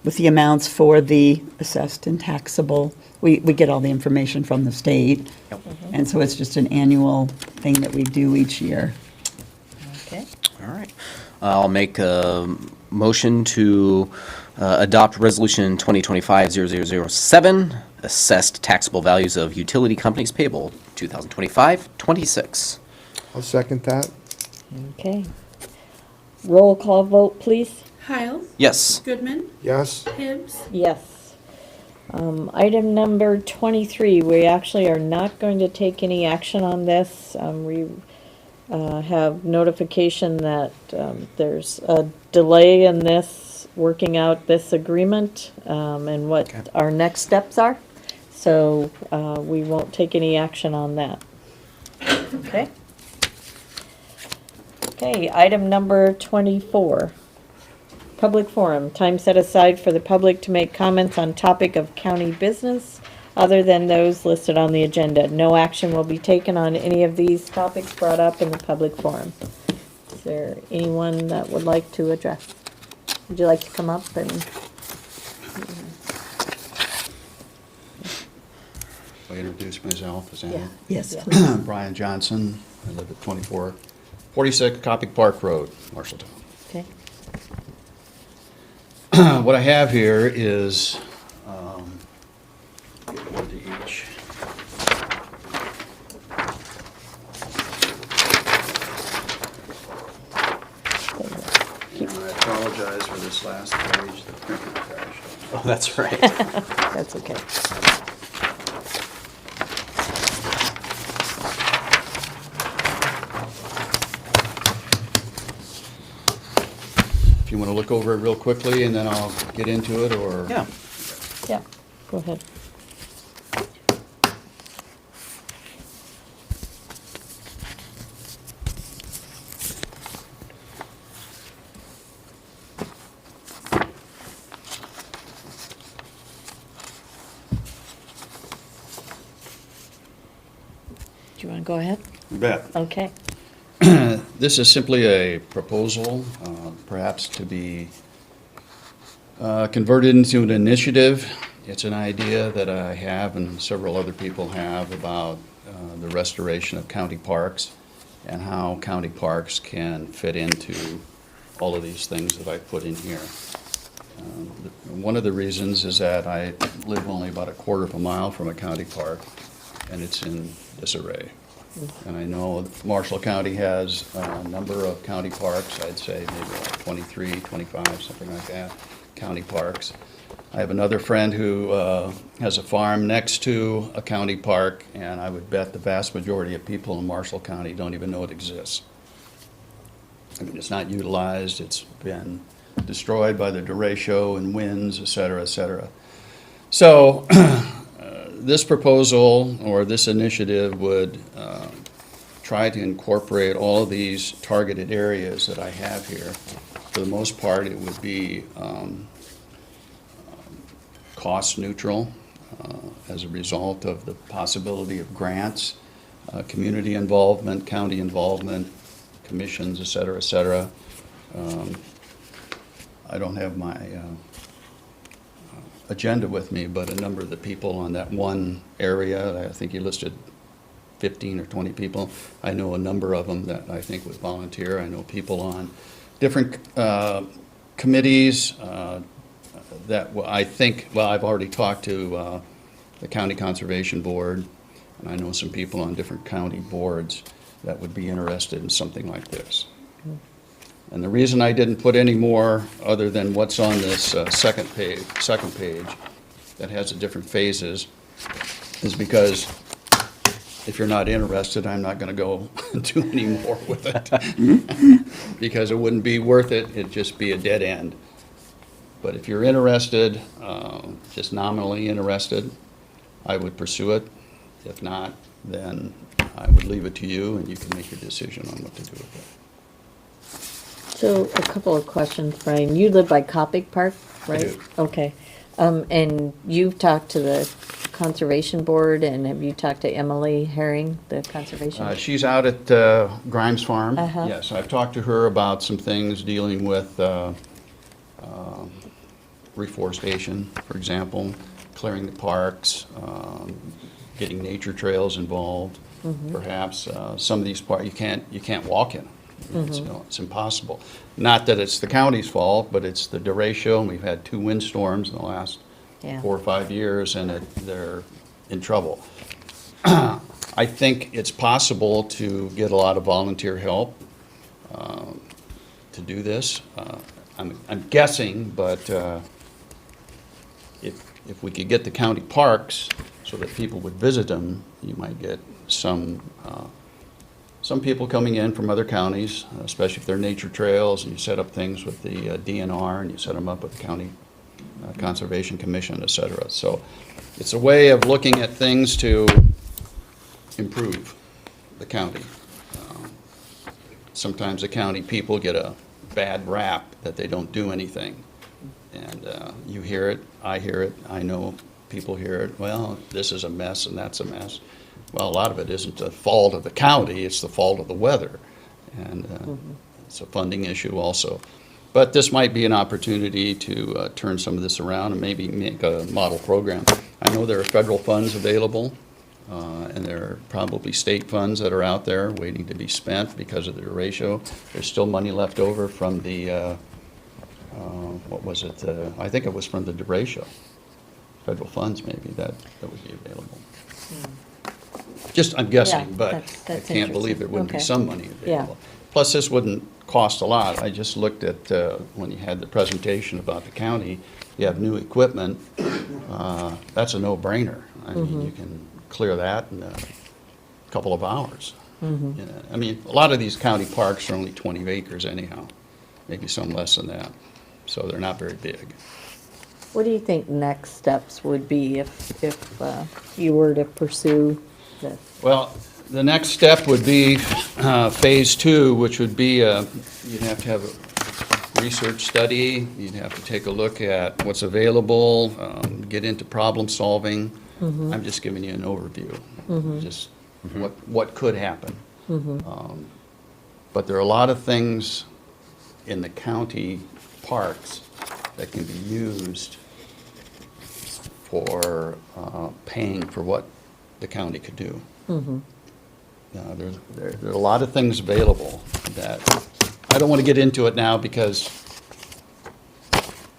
with the amounts for the assessed and taxable. We get all the information from the state. Yep. And so it's just an annual thing that we do each year. Okay. All right. I'll make a motion to adopt Resolution 2025-0007, assessed taxable values of utility companies payable 2025-26. I'll second that. Okay. Roll call vote, please. Heil, Yes. Goodman, Yes. Hibbs, Yes. Item number 23, we actually are not going to take any action on this. We have notification that there's a delay in this, working out this agreement, and what our next steps are. So we won't take any action on that. Okay? Okay, item number 24. Public forum, time set aside for the public to make comments on topic of county business other than those listed on the agenda. No action will be taken on any of these topics brought up in the public forum. Is there anyone that would like to address? Would you like to come up and? I introduce myself as Ann. Yes, Yeah. please. Brian Johnson. I live at 2446 Coppic Park Road, Marshalltown. Okay. What I have here is, get one to each. Keep- I Oh, that's right. That's okay. If you want to look over it real quickly, and then I'll get into it, or? Yeah. Yeah, go ahead. Do you want to go ahead? You bet. Okay. This is simply a proposal, perhaps to be converted into an initiative. It's an idea that I have and several other people have about the restoration of county parks and how county parks can fit into all of these things that I put in here. One of the reasons is that I live only about a quarter of a mile from a county park, and it's in disarray. And I know Marshall County has a number of county parks, I'd say maybe like 23, 25, something like that, county parks. I have another friend who has a farm next to a county park, and I would bet the vast majority of people in Marshall County don't even know it exists. I mean, it's not utilized, it's been destroyed by the derecho and winds, et cetera, et cetera. So this proposal or this initiative would try to incorporate all of these targeted areas that I have here. For the most part, it would be cost neutral as a result of the possibility of grants, community involvement, county involvement, commissions, et cetera, et cetera. I don't have my agenda with me, but a number of the people on that one area, I think you listed 15 or 20 people. I know a number of them that I think would volunteer. I know people on different committees that I think, well, I've already talked to the County Conservation Board, and I know some people on different county boards that would be interested in something like this. And the reason I didn't put any more other than what's on this second page that has the different phases is because if you're not interested, I'm not going to go do any more with it. Because it wouldn't be worth it, it'd just be a dead end. But if you're interested, just nominally interested, I would pursue it. If not, then I would leave it to you and you can make your decision on what to do with it. So a couple of questions, Brian. You live by Coppic Park, right? do. Okay. And you've talked to the Conservation Board, and have you talked to Emily Herring, the Conservation? She's out at Grimes Farm. Uh-huh. Yes, I've talked to her about some things dealing with reforestation, for example, clearing the parks, getting nature trails involved. Perhaps some of these parks you can't walk in. It's impossible. Not that it's the county's fault, but it's the derecho, and we've had 2 windstorms in the last 4 or 5 years, and they're in trouble. I think it's possible to get a lot of volunteer help to do this. I'm guessing, but if we could get the county parks so that people would visit them, you might get some people coming in from other counties, especially if they're nature trails, and you set up things with the DNR, and you set them up with the County Conservation Commission, et cetera. So it's a way of looking at things to improve the county. Sometimes the county people get a bad rap that they don't do anything. And you hear it, I know people hear it, well, this is a mess and that's a mess. Well, a lot of it isn't the fault of the county, it's the fault of the weather. And it's a funding issue also. But this might be an opportunity to turn some of this around and maybe make a model program. I know there are federal funds available, and there are probably state funds that are out there waiting to be spent because of the ratio. There's still money left over from the, what was it? I think it was from the ratio. Federal funds maybe that would be available. Just, I'm guessing, Yeah, but that's I can't believe there wouldn't be Okay. some money Yeah. available. Plus, this wouldn't cost a lot. I just looked at, when you had the presentation about the county, you have new equipment, that's a no-brainer. I mean, you can clear that in a couple of hours. You know, I mean, a lot of these county parks are only 20 acres anyhow, maybe some less than that, so they're not very big. What do you think next steps would be if you were to pursue this? Well, the next step would be Phase 2, which would be, you'd have to have a research study, you'd have to take a look at what's available, get into problem solving. I'm just giving you an overview, just what could happen. But there are a lot of things in the county parks that can be used for paying for what the county could do. There are a lot of things available that, I don't want to get into it now because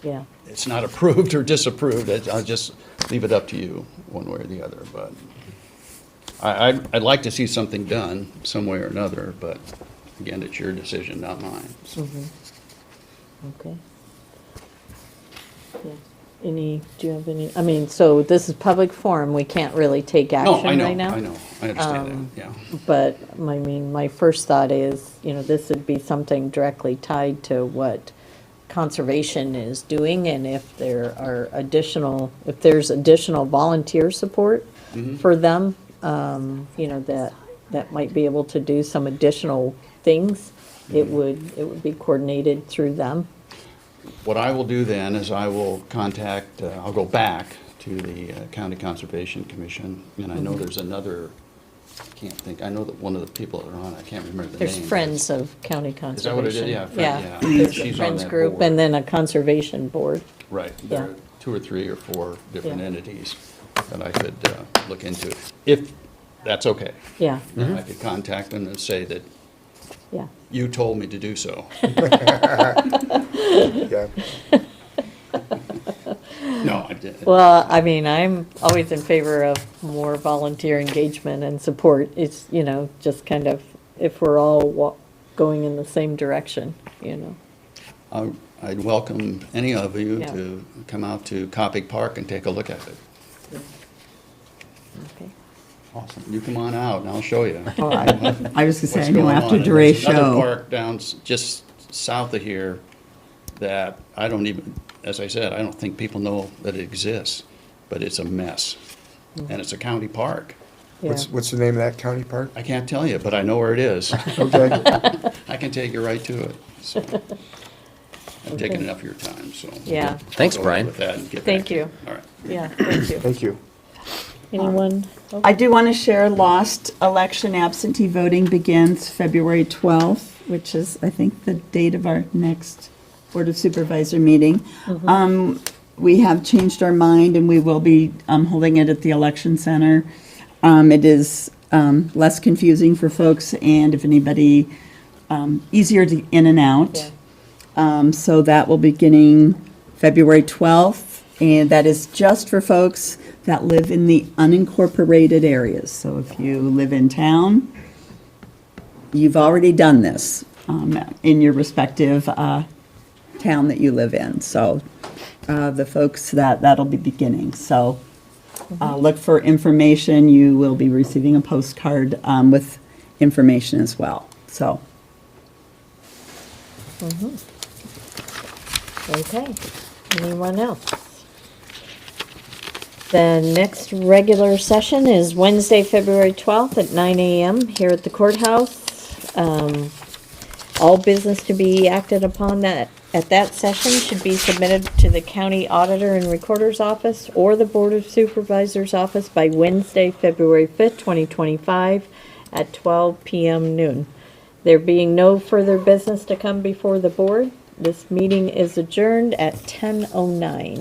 Yeah, it's not approved or disapproved. I'll just leave it up to you, one way or the other, but I'd like to see something done some way or another, but again, it's your decision, not mine. So, okay. Yeah. Do you have any, I mean, so this is public forum, we can't really take No, action I know, right now? I know, I understand that, yeah. But, I mean, my first thought is, this would be something directly tied to what conservation is doing, and if there are if there's additional volunteer support for them, that might be able to do some additional things, it would be coordinated through them. What I will do then is I will contact, I'll go back to the County Conservation Commission, and I know there's another, I can't think, I know that one of the people that are on, I can't remember the name. There's Friends of County Conservation. Is that what it is? Yeah, Yeah, yeah. there's She's a on Friends that group, board. and then a conservation board. Right, there Yeah. are 2 or 3 or 4 different Yeah. entities that I could look into, if that's okay. Yeah, I could contact them and say that yeah. you told me to do so. Yeah. No, I didn't. Well, I mean, I'm always in favor of more volunteer engagement and support. It's, just kind of, if we're all going in the same direction. I'd welcome any of you Yeah. to come out to Coppic Park and take a look at it. Okay. Awesome. You come on out and I'll show you. Oh, I was gonna say, what's I know going after on. And Duray's there's another show. park down just south of here that I don't even, as I said, I don't think people know that it exists, but it's a mess. And it's a county park. Yeah. What's the name of that county park? I can't tell you, but I know where it is. Okay. I can take you right to it. So, I've taken enough of your time, so. Yeah. Thanks, I'll go ahead Brian. with that and get Thank back to you. All right. Yeah, thank you. Thank you. Anyone? I do want to share lost election absentee voting begins February 12th, which is, I think, the date of our next Board of Supervisor meeting. We have changed our mind, and we will be holding it at the Election Center. It is less confusing for folks, and if anybody, easier to in and out. So that will be beginning February 12th, and that is just for folks that live in the unincorporated areas. So if you live in town, you've already done this in your respective town that you live in. So the folks that'll be beginning. So look for information. You will be receiving a postcard with information as well. So. Okay. Anyone else? The next regular session is Wednesday, February 12th at 9 a.m. here at the courthouse. All business to be acted upon at that session should be submitted to the county auditor and recorder's office or the Board of Supervisors office by Wednesday, February 5th, 2025 at 12 p.m. noon. There being no further business to come before the board, this meeting is adjourned at 10:09.